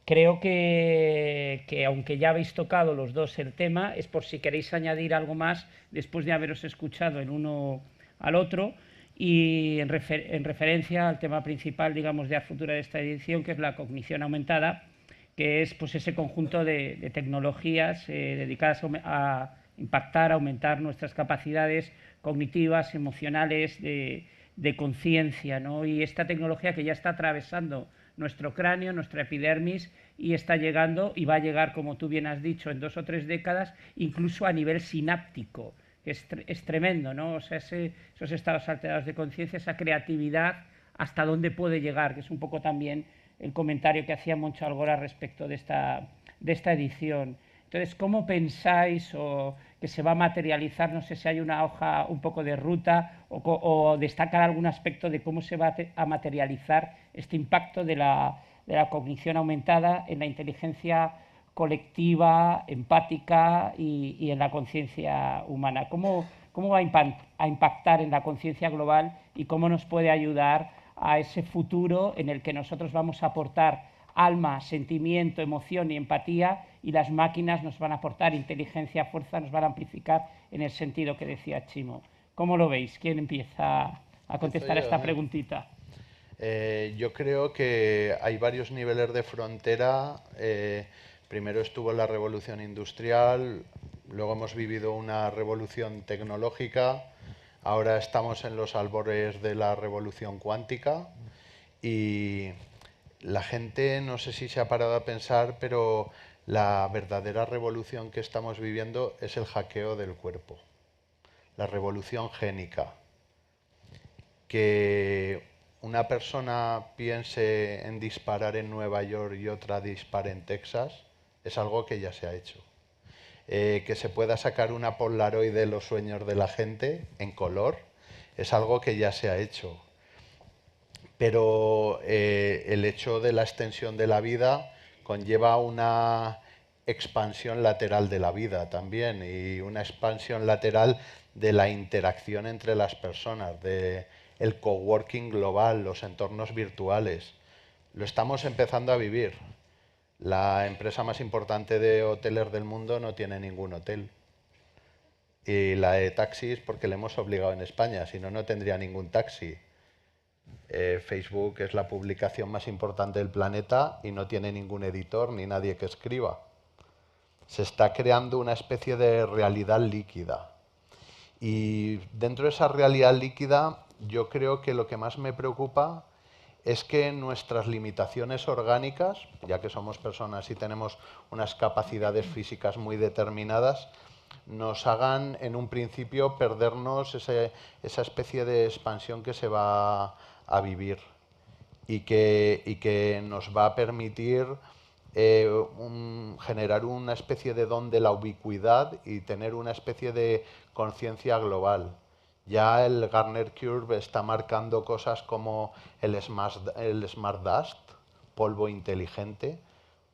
Speaker 1: Creo que aunque ya habéis tocado los dos el tema, es por si queréis añadir algo más después de haberos escuchado el uno al otro y en referencia al tema principal, digamos, de Arfutura de esta edición, que es la cognición aumentada, que es pues ese conjunto de tecnologías dedicadas a impactar, aumentar nuestras capacidades cognitivas, emocionales, de conciencia, ¿no? Y esta tecnología que ya está atravesando nuestro cráneo, nuestra epidermis, y está llegando y va a llegar, como tú bien has dicho, en 2 o 3 décadas, incluso a nivel sináptico, que es tremendo, ¿no? O sea, esos estados alterados de conciencia, esa creatividad, hasta dónde puede llegar, que es un poco también el comentario que hacía Moncho Algora respecto de esta edición. Entonces, ¿cómo pensáis que se va a materializar? No sé si hay una hoja un poco de ruta o destacar algún aspecto de cómo se va a materializar este impacto de la cognición aumentada en la inteligencia colectiva, empática y en la conciencia humana. ¿Cómo va a impactar en la conciencia global y cómo nos puede ayudar a ese futuro en el que nosotros vamos a aportar alma, sentimiento, emoción y empatía, y las máquinas nos van a aportar inteligencia, fuerza, nos van a amplificar en el sentido que decía Chimo? ¿Cómo lo veis? ¿Quién empieza a contestar a esta preguntita?
Speaker 2: Yo creo que hay varios niveles de frontera. Primero estuvo la revolución industrial, luego hemos vivido una revolución tecnológica, ahora estamos en los albores de la revolución cuántica y la gente no sé si se ha parado a pensar, pero la verdadera revolución que estamos viviendo es el hackeo del cuerpo, la revolución génica. Que una persona piense en disparar en Nueva York y otra dispare en Texas es algo que ya se ha hecho. Que se pueda sacar una Polaroid de los sueños de la gente en color es algo que ya se ha hecho. Pero el hecho de la extensión de la vida conlleva una expansión lateral de la vida también y una expansión lateral de la interacción entre las personas, de el coworking global, los entornos virtuales. Lo estamos empezando a vivir. La empresa más importante de hoteles del mundo no tiene ningún hotel. Y la de taxis porque le hemos obligado en España, si no, no tendría ningún taxi. Facebook es la publicación más importante del planeta y no tiene ningún editor ni nadie que escriba. Se está creando una especie de realidad líquida. Y dentro de esa realidad líquida, yo creo que lo que más me preocupa es que nuestras limitaciones orgánicas, ya que somos personas y tenemos unas capacidades físicas muy determinadas, nos hagan en un principio perdernos esa especie de expansión que se va a vivir y que nos va a permitir generar una especie de don de la ubicuidad y tener una especie de conciencia global. Ya el Gartner Curve está marcando cosas como el Smart Dust, polvo inteligente,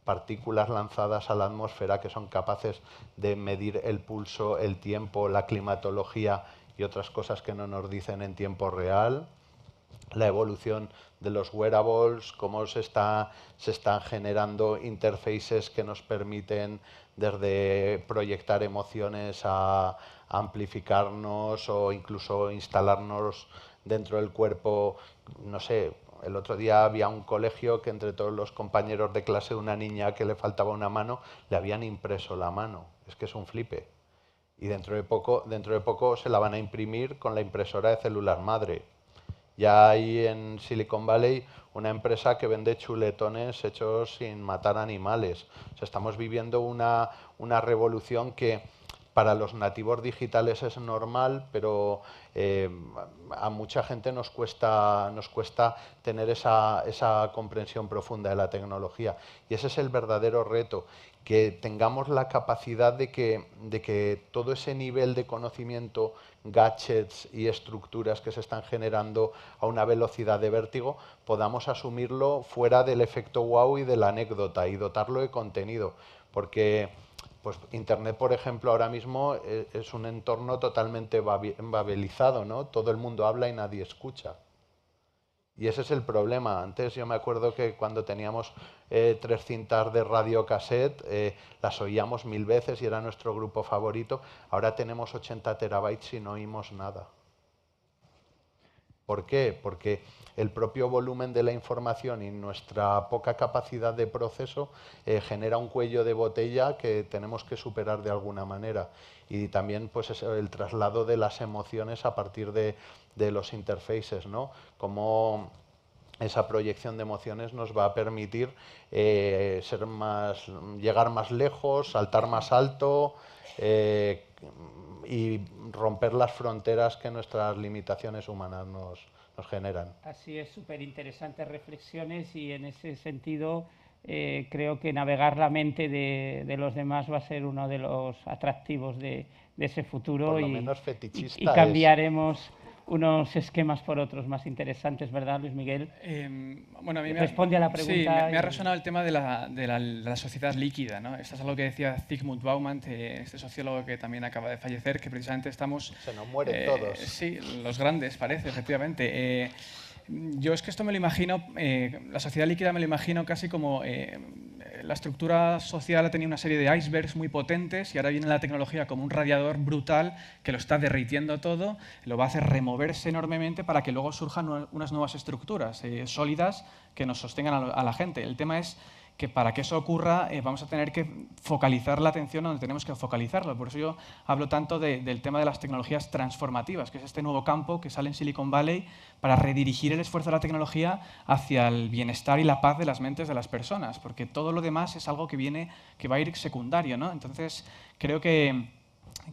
Speaker 2: partículas lanzadas a la atmósfera que son capaces de medir el pulso, el tiempo, la climatología y otras cosas que no nos dicen en tiempo real. La evolución de los wearables, cómo se están generando interfaces que nos permiten desde proyectar emociones a amplificarnos o incluso instalarnos dentro del cuerpo. No sé, el otro día había un colegio que entre todos los compañeros de clase, una niña que le faltaba una mano, le habían impreso la mano. Es que es un flipe. Y dentro de poco se la van a imprimir con la impresora de células madre. Ya hay en Silicon Valley una empresa que vende chuletones hechos sin matar animales. O sea, estamos viviendo una revolución que para los nativos digitales es normal, pero a mucha gente nos cuesta tener esa comprensión profunda de la tecnología. Y ese es el verdadero reto, que tengamos la capacidad de que todo ese nivel de conocimiento, gadgets y estructuras que se están generando a una velocidad de vértigo, podamos asumirlo fuera del efecto wow y de la anécdota y dotarlo de contenido. Porque pues Internet, por ejemplo, ahora mismo es un entorno totalmente babelizado, ¿no? Todo el mundo habla y nadie escucha. Y ese es el problema. Antes yo me acuerdo que cuando teníamos 3 cintas de radiocassette, las oíamos 1000 veces y era nuestro grupo favorito. Ahora tenemos 80 terabytes y no oímos nada. ¿Por qué? Porque el propio volumen de la información y nuestra poca capacidad de proceso genera un cuello de botella que tenemos que superar de alguna manera. Y también pues, el traslado de las emociones a partir de los interfaces, ¿no? Como esa proyección de emociones nos va a permitir llegar más lejos, saltar más alto y romper las fronteras que nuestras limitaciones humanas nos generan.
Speaker 1: Así es, súper interesantes reflexiones y en ese sentido creo que navegar la mente de los demás va a ser uno de los atractivos de ese futuro.
Speaker 2: Por lo menos fetichista
Speaker 1: y cambiaremos unos esquemas por otros más interesantes, ¿verdad, Luis Miguel?
Speaker 3: Bueno, a mí
Speaker 1: responde a la pregunta.
Speaker 3: Sí, me ha resonado el tema de la sociedad líquida, ¿no? Esto es algo que decía Zygmunt Bauman, este sociólogo que también acaba de fallecer, que precisamente estamos...
Speaker 2: Se nos mueren todos.
Speaker 3: Sí, los grandes, parece, efectivamente. Yo es que esto me lo imagino, la sociedad líquida me lo imagino casi como la estructura social ha tenido una serie de icebergs muy potentes y ahora viene la tecnología como un radiador brutal que lo está derritiendo todo, lo va a hacer removerse enormemente para que luego surjan unas nuevas estructuras sólidas que nos sostengan a la gente. El tema es que para que eso ocurra vamos a tener que focalizar la atención donde tenemos que focalizarlo. Por eso yo hablo tanto del tema de las tecnologías transformativas, que es este nuevo campo que sale en Silicon Valley para redirigir el esfuerzo de la tecnología hacia el bienestar y la paz de las mentes de las personas, porque todo lo demás es algo que va a ir secundario, ¿no? Entonces, creo que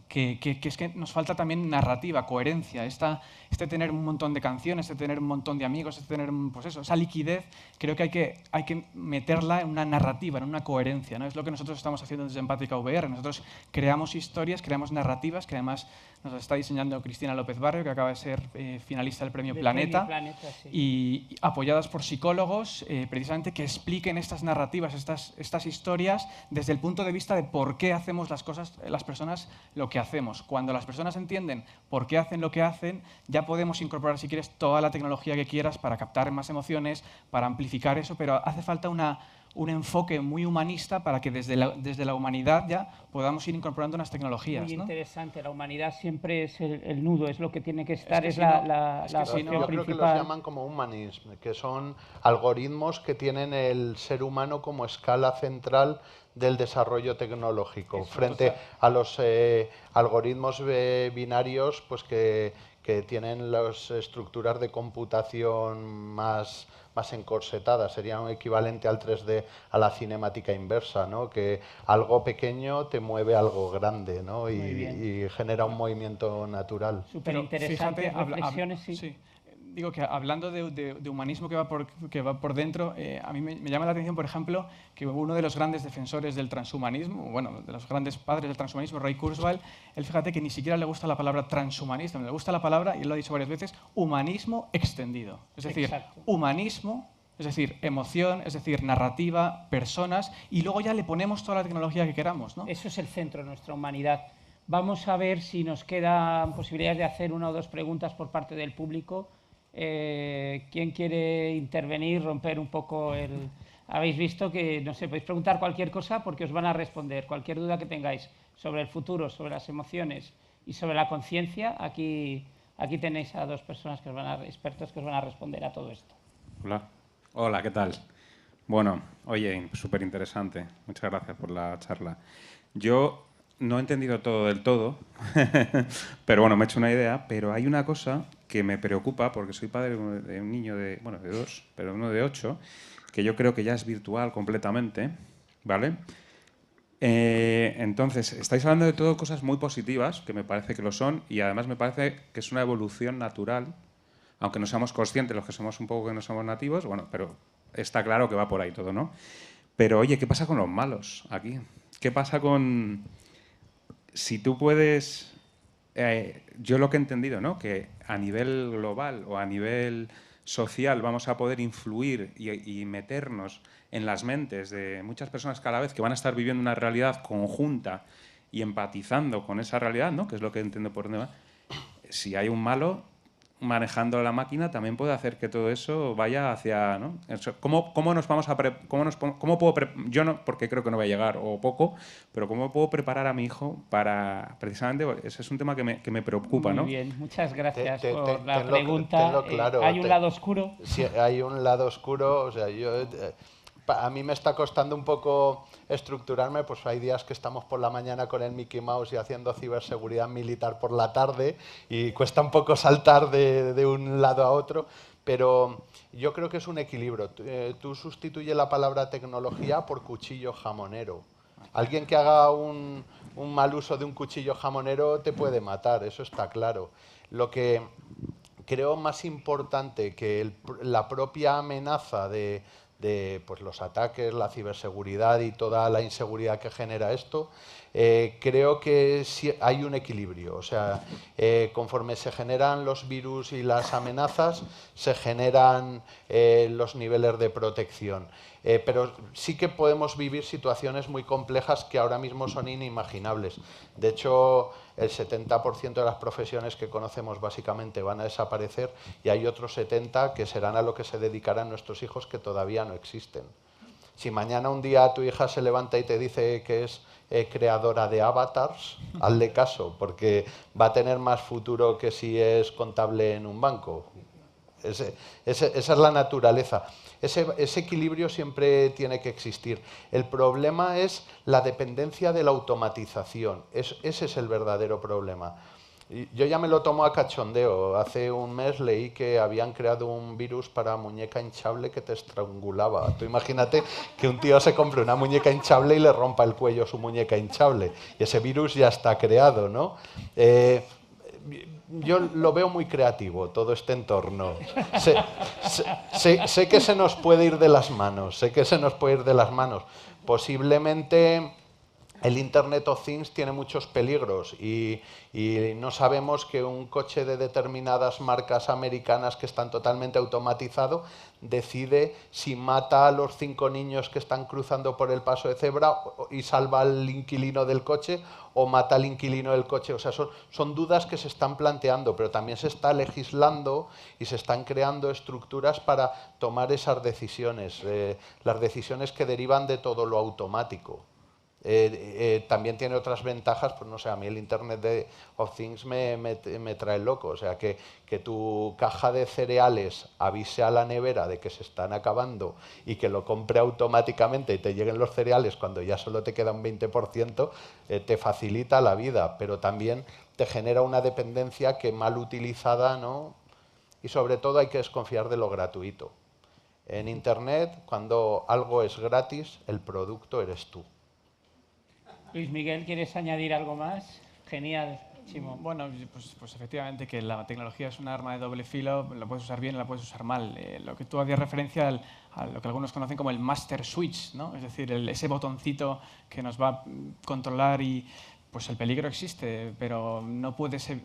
Speaker 3: es que nos falta también narrativa, coherencia, este tener un montón de canciones, este tener un montón de amigos, este tener, pues eso, esa liquidez, creo que hay que meterla en una narrativa, en una coherencia, ¿no? Es lo que nosotros estamos haciendo desde Empática VR. Nosotros creamos historias, creamos narrativas, que además nos está diseñando Cristina López Barrio, que acaba de ser finalista del Premio Planeta,
Speaker 1: sí.
Speaker 3: y apoyadas por psicólogos, precisamente que expliquen estas narrativas, estas historias, desde el punto de vista de por qué hacemos las cosas, las personas, lo que hacemos. Cuando las personas entienden por qué hacen lo que hacen, ya podemos incorporar, si quieres, toda la tecnología que quieras para captar más emociones, para amplificar eso, pero hace falta un enfoque muy humanista para que desde la humanidad ya podamos ir incorporando unas tecnologías.
Speaker 1: Muy
Speaker 3: ¿no?
Speaker 1: interesante, la humanidad siempre es el nudo, es lo que tiene que estar,
Speaker 3: es que
Speaker 1: la
Speaker 3: si no,
Speaker 1: opción
Speaker 2: Yo creo
Speaker 1: principal.
Speaker 2: que los llaman como humanism, que son algoritmos que tienen el ser humano como escala central del desarrollo tecnológico,
Speaker 3: Eso,
Speaker 2: frente
Speaker 3: total.
Speaker 2: a los algoritmos binarios pues que tienen las estructuras de computación más encorsetadas. Sería un equivalente al 3D, a la cinemática inversa, ¿no? Que algo pequeño te mueve algo grande, ¿no? y genera un movimiento natural.
Speaker 1: Súper interesantes reflexiones,
Speaker 3: sí. Digo que hablando de humanismo que va por dentro, a mí me llama la atención, por ejemplo, que uno de los grandes defensores del transhumanismo, bueno, de los grandes padres del transhumanismo, Ray Kurzweil, él fíjate que ni siquiera le gusta la palabra transhumanismo, le gusta la palabra, y él lo ha dicho varias veces, humanismo extendido. Es decir,
Speaker 1: Exacto.
Speaker 3: humanismo, es decir, emoción, es decir, narrativa, personas, y luego ya le ponemos toda la tecnología que queramos, ¿no?
Speaker 1: Eso es el centro de nuestra humanidad. Vamos a ver si nos quedan posibilidades de hacer una o dos preguntas por parte del público. ¿Quién quiere intervenir, romper un poco el...? Habéis visto que, no sé, podéis preguntar cualquier cosa porque os van a responder. Cualquier duda que tengáis sobre el futuro, sobre las emociones y sobre la conciencia, aquí tenéis a dos personas expertos que os van a responder a todo esto.
Speaker 4: Hola, ¿qué tal? Bueno, oye, súper interesante. Muchas gracias por la charla. Yo no he entendido todo del todo, pero bueno, me he hecho una idea. Pero hay una cosa que me preocupa, porque soy padre de un niño de 2, pero uno de 8, que yo creo que ya es virtual completamente, ¿vale? Entonces, estáis hablando de todo cosas muy positivas, que me parece que lo son, y además me parece que es una evolución natural, aunque no seamos conscientes, los que somos un poco que no somos nativos, bueno, pero está claro que va por ahí todo, ¿no? Pero oye, ¿qué pasa con los malos aquí? ¿Qué pasa con... Si tú puedes... yo lo que he entendido, ¿no? Que a nivel global o a nivel social vamos a poder influir y meternos en las mentes de muchas personas cada vez que van a estar viviendo una realidad conjunta y empatizando con esa realidad, ¿no? Que es lo que entiendo por dónde va. Si hay un malo manejando la máquina, también puede hacer que todo eso vaya hacia, ¿no? ¿Cómo nos vamos a cómo puedo yo no, porque creo que no voy a llegar o poco, pero cómo puedo preparar a mi hijo para precisamente ese es un tema que me preocupa,
Speaker 1: Muy
Speaker 4: ¿no?
Speaker 1: bien, muchas gracias por la
Speaker 2: Tenlo
Speaker 1: pregunta.
Speaker 2: claro,
Speaker 1: ¿Hay un lado oscuro?
Speaker 2: Sí, hay un lado oscuro, o sea, a mí me está costando un poco estructurarme, pues hay días que estamos por la mañana con el Mickey Mouse y haciendo ciberseguridad militar por la tarde y cuesta un poco saltar de un lado a otro, pero yo creo que es un equilibrio. Tú sustituyes la palabra tecnología por cuchillo jamonero. Alguien que haga un mal uso de un cuchillo jamonero te puede matar, eso está claro. Lo que creo más importante que la propia amenaza de pues, los ataques, la ciberseguridad y toda la inseguridad que genera esto, creo que sí hay un equilibrio. O sea, conforme se generan los virus y las amenazas, se generan los niveles de protección. Pero sí que podemos vivir situaciones muy complejas que ahora mismo son inimaginables. De hecho, el 70% de las profesiones que conocemos básicamente van a desaparecer y hay otros 70% que serán a lo que se dedicarán nuestros hijos que todavía no existen. Si mañana un día tu hija se levanta y te dice que es creadora de avatars, hazle caso, porque va a tener más futuro que si es contable en un banco. Esa es la naturaleza. Ese equilibrio siempre tiene que existir. El problema es la dependencia de la automatización. Ese es el verdadero problema. Yo ya me lo tomo a cachondeo. Hace un mes leí que habían creado un virus para muñeca hinchable que te estrangulaba. Tú imagínate que un tío se compre una muñeca hinchable y le rompa el cuello a su muñeca hinchable. Y ese virus ya está creado, ¿no? Yo lo veo muy creativo, todo este entorno. Sé que se nos puede ir de las manos, Posiblemente el Internet of Things tiene muchos peligros y no sabemos que un coche de determinadas marcas americanas que están totalmente automatizado decide si mata a los 5 niños que están cruzando por el paso de cebra y salva al inquilino del coche o mata al inquilino del coche. O sea, son dudas que se están planteando, pero también se está legislando y se están creando estructuras para tomar esas decisiones, las decisiones que derivan de todo lo automático. También tiene otras ventajas, pues no sé, a mí el Internet of Things me trae loco, o sea, que tu caja de cereales avise a la nevera de que se están acabando y que lo compre automáticamente y te lleguen los cereales cuando ya solo te queda un 20%, te facilita la vida, pero también te genera una dependencia que mal utilizada, ¿no? Y sobre todo hay que desconfiar de lo gratuito. En Internet, cuando algo es gratis, el producto eres tú.
Speaker 1: Luis Miguel, ¿quieres añadir algo más? Genial, Chimo.
Speaker 3: Bueno, pues efectivamente que la tecnología es un arma de doble filo, la puedes usar bien o la puedes usar mal. Lo que tú hacías referencia a lo que algunos conocen como el master switch, ¿no? Es decir, ese botoncito que nos va a controlar y pues el peligro existe, pero no puede ser...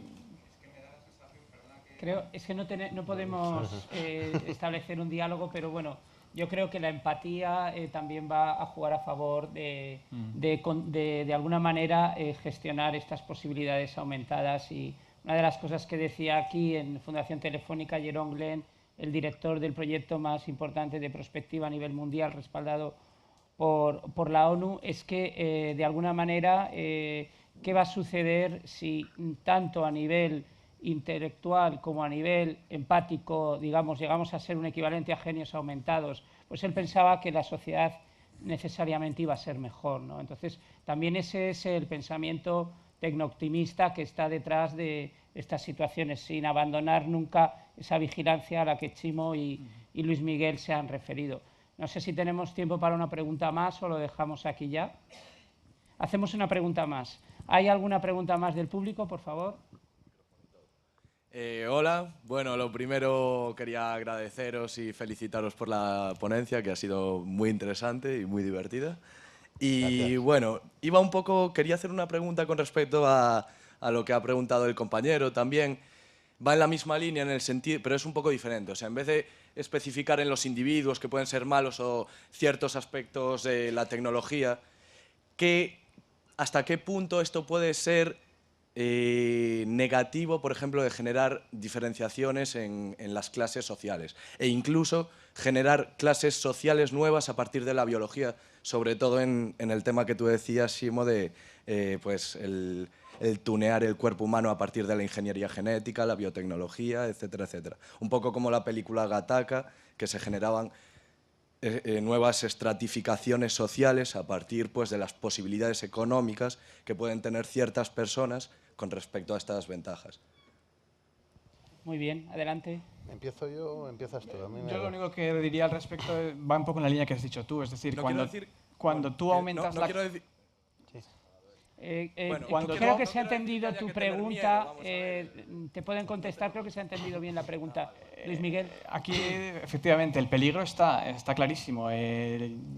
Speaker 1: Creo, es que no podemos establecer un diálogo, pero bueno, yo creo que la empatía también va a jugar a favor de alguna manera gestionar estas posibilidades aumentadas. Y una de las cosas que decía aquí en Fundación Telefónica, Jerome Glenn, el director del proyecto más importante de prospectiva a nivel mundial, respaldado por la ONU, es que de alguna manera, ¿qué va a suceder si tanto a nivel intelectual como a nivel empático, digamos, llegamos a ser un equivalente a genios aumentados? Pues él pensaba que la sociedad necesariamente iba a ser mejor, ¿no? Entonces, también ese es el pensamiento tecnooptimista que está detrás de estas situaciones, sin abandonar nunca esa vigilancia a la que Chimo y Luis Miguel se han referido. No sé si tenemos tiempo para una pregunta más o lo dejamos aquí ya. Hacemos una pregunta más. ¿Hay alguna pregunta más del público, por favor?
Speaker 5: Hola, bueno, lo primero quería agradeceros y felicitaros por la ponencia, que ha sido muy interesante y muy divertida. Y
Speaker 2: Gracias.
Speaker 5: bueno, quería hacer una pregunta con respecto a lo que ha preguntado el compañero también. va en la misma línea en el sentido, pero es un poco diferente. O sea, en vez de especificar en los individuos que pueden ser malos o ciertos aspectos de la tecnología, ¿hasta qué punto esto puede ser negativo, por ejemplo, de generar diferenciaciones en las clases sociales e incluso generar clases sociales nuevas a partir de la biología, sobre todo en el tema que tú decías, Simo, de pues el tunear el cuerpo humano a partir de la ingeniería genética, la biotecnología, etcétera, etcétera. Un poco como la película Gattaca, que se generaban nuevas estratificaciones sociales a partir pues, de las posibilidades económicas que pueden tener ciertas personas con respecto a estas ventajas.
Speaker 1: Muy bien, adelante.
Speaker 2: ¿Empiezo yo o empiezas tú? A mí me
Speaker 3: Yo
Speaker 2: da.
Speaker 3: lo único que diría al respecto va un poco en la línea que has dicho tú, es decir,
Speaker 5: No
Speaker 3: cuando,
Speaker 5: quiero decir-
Speaker 3: cuando tú aumentas
Speaker 5: no
Speaker 3: la...
Speaker 5: quiero decir-
Speaker 1: Bueno,
Speaker 3: cuando
Speaker 1: creo
Speaker 3: no-
Speaker 1: que se ha
Speaker 5: no quiero decir
Speaker 1: entendido
Speaker 5: que haya
Speaker 1: tu
Speaker 5: que tener
Speaker 1: pregunta.
Speaker 5: miedo, vamos a ver.
Speaker 1: Te pueden contestar, creo que se ha entendido bien la pregunta. Luis Miguel.
Speaker 3: Aquí, efectivamente, el peligro está clarísimo.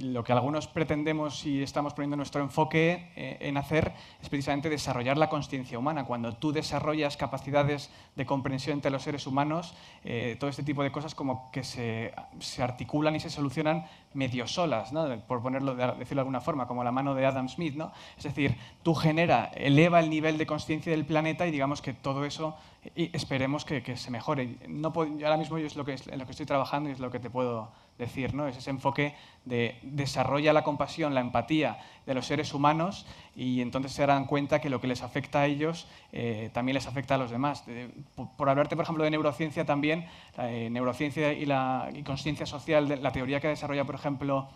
Speaker 3: Lo que algunos pretendemos y estamos poniendo nuestro enfoque en hacer es precisamente desarrollar la consciencia humana. Cuando tú desarrollas capacidades de comprensión entre los seres humanos, todo este tipo de cosas como que se articulan y se solucionan medio solas, ¿no? Por decirlo de alguna forma, como la mano de Adam Smith, ¿no? Es decir, tú eleva el nivel de consciencia del planeta y digamos que todo eso y esperemos que se mejore. No ahora mismo yo en lo que estoy trabajando y es lo que te puedo decir, ¿no? Es ese enfoque de desarrolla la compasión, la empatía de los seres humanos y entonces se darán cuenta que lo que les afecta a ellos también les afecta a los demás. Por hablarte, por ejemplo, de neurociencia también, neurociencia y conciencia social, la teoría que desarrolla, por ejemplo,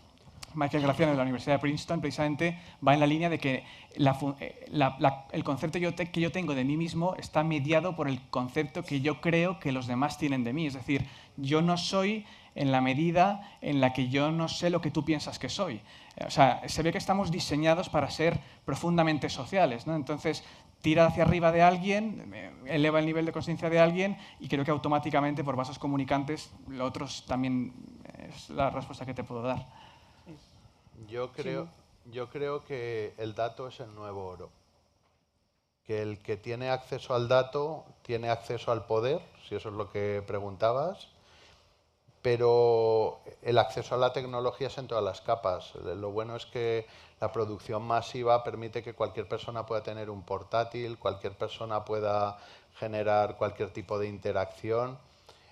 Speaker 3: Michael Graciano de la Universidad de Princeton precisamente va en la línea de que el concepto que yo tengo de mí mismo está mediado por el concepto que yo creo que los demás tienen de mí. Es decir, yo no soy en la medida en la que yo no sé lo que tú piensas que soy. O sea, se ve que estamos diseñados para ser profundamente sociales, ¿no? Entonces, tira hacia arriba de alguien, eleva el nivel de conciencia de alguien y creo que automáticamente por vasos comunicantes lo otro también es la respuesta que te puedo dar.
Speaker 2: Yo creo que el dato es el nuevo oro. Que el que tiene acceso al dato tiene acceso al poder, si eso es lo que preguntabas, pero el acceso a la tecnología es en todas las capas. Lo bueno es que la producción masiva permite que cualquier persona pueda tener un portátil, cualquier persona pueda generar cualquier tipo de interacción.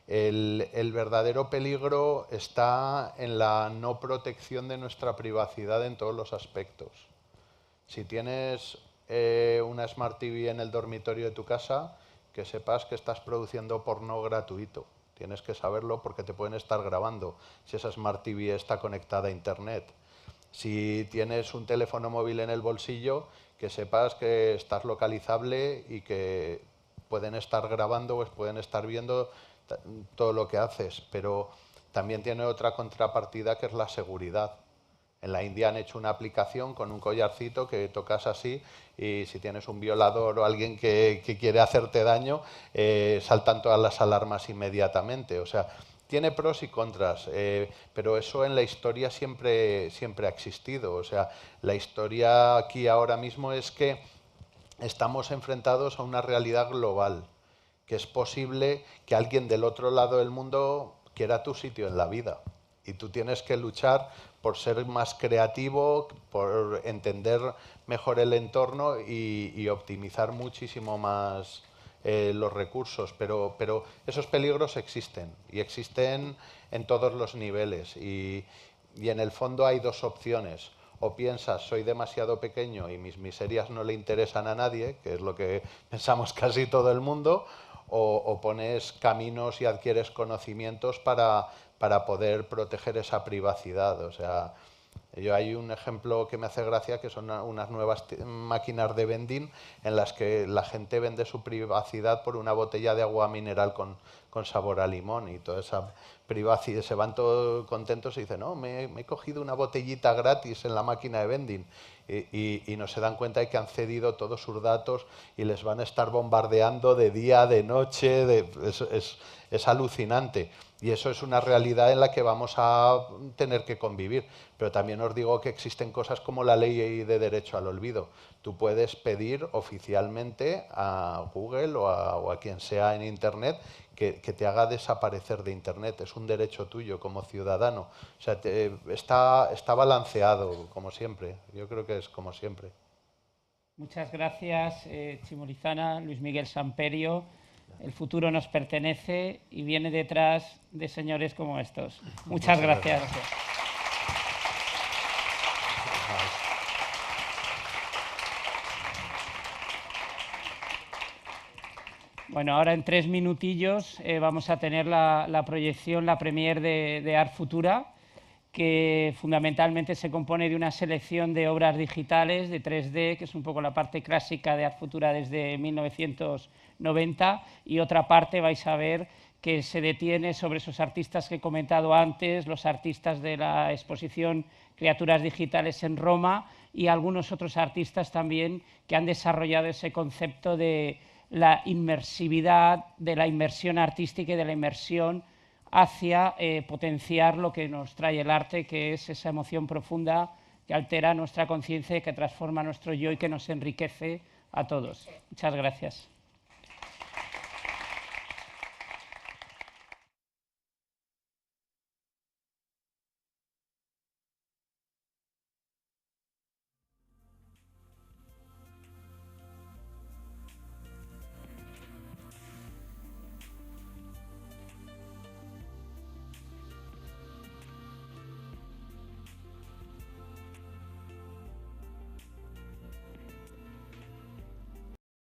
Speaker 2: El verdadero peligro está en la no protección de nuestra privacidad en todos los aspectos. Si tienes una Smart TV en el dormitorio de tu casa, que sepas que estás produciendo porno gratuito. Tienes que saberlo porque te pueden estar grabando si esa Smart TV está conectada a Internet. Si tienes un teléfono móvil en el bolsillo, que sepas que estás localizable y que pueden estar grabando o pueden estar viendo todo lo que haces, pero también tiene otra contrapartida que es la seguridad. En la India han hecho una aplicación con un collarcito que tocas así y si tienes un violador o alguien que quiere hacerte daño, saltan todas las alarmas inmediatamente. O sea, tiene pros y contras, pero eso en la historia siempre ha existido. O sea, la historia aquí ahora mismo es que estamos enfrentados a una realidad global, que es posible que alguien del otro lado del mundo quiera tu sitio en la vida. Y tú tienes que luchar por ser más creativo, por entender mejor el entorno y optimizar muchísimo más los recursos. Pero esos peligros existen y existen en todos los niveles. Y en el fondo hay dos opciones. O piensas, soy demasiado pequeño y mis miserias no le interesan a nadie, que es lo que pensamos casi todo el mundo, o pones caminos y adquieres conocimientos para poder proteger esa privacidad. O sea, hay un ejemplo que me hace gracia, que son unas nuevas máquinas de vending en las que la gente vende su privacidad por una botella de agua mineral con sabor a limón y toda esa privacidad. Se van todos contentos y dicen, no, me he cogido una botellita gratis en la máquina de vending. Y no se dan cuenta de que han cedido todos sus datos y les van a estar bombardeando de día, de noche, es alucinante. Y eso es una realidad en la que vamos a tener que convivir. Pero también os digo que existen cosas como la ley de derecho al olvido. tú puedes pedir oficialmente a Google o a quien sea en Internet que te haga desaparecer de Internet. Es un derecho tuyo como ciudadano. O sea, está balanceado, como siempre. Yo creo que es como siempre.
Speaker 1: Muchas gracias, Chimo Lizana, Luis Miguel Samperio. El futuro nos pertenece y viene detrás de señores como estos. Muchas gracias. Bueno, ahora en 3 minutillos vamos a tener la proyección, la premier de Art Futura, que fundamentalmente se compone de una selección de obras digitales de 3D, que es un poco la parte clásica de Art Futura desde 1990, y otra parte vais a ver que se detiene sobre esos artistas que he comentado antes, los artistas de la exposición Criaturas Digitales en Roma y algunos otros artistas también que han desarrollado ese concepto de la inmersividad, de la inmersión artística y de la inmersión hacia potenciar lo que nos trae el arte, que es esa emoción profunda que altera nuestra conciencia y que transforma nuestro yo y que nos enriquece a todos. Muchas gracias.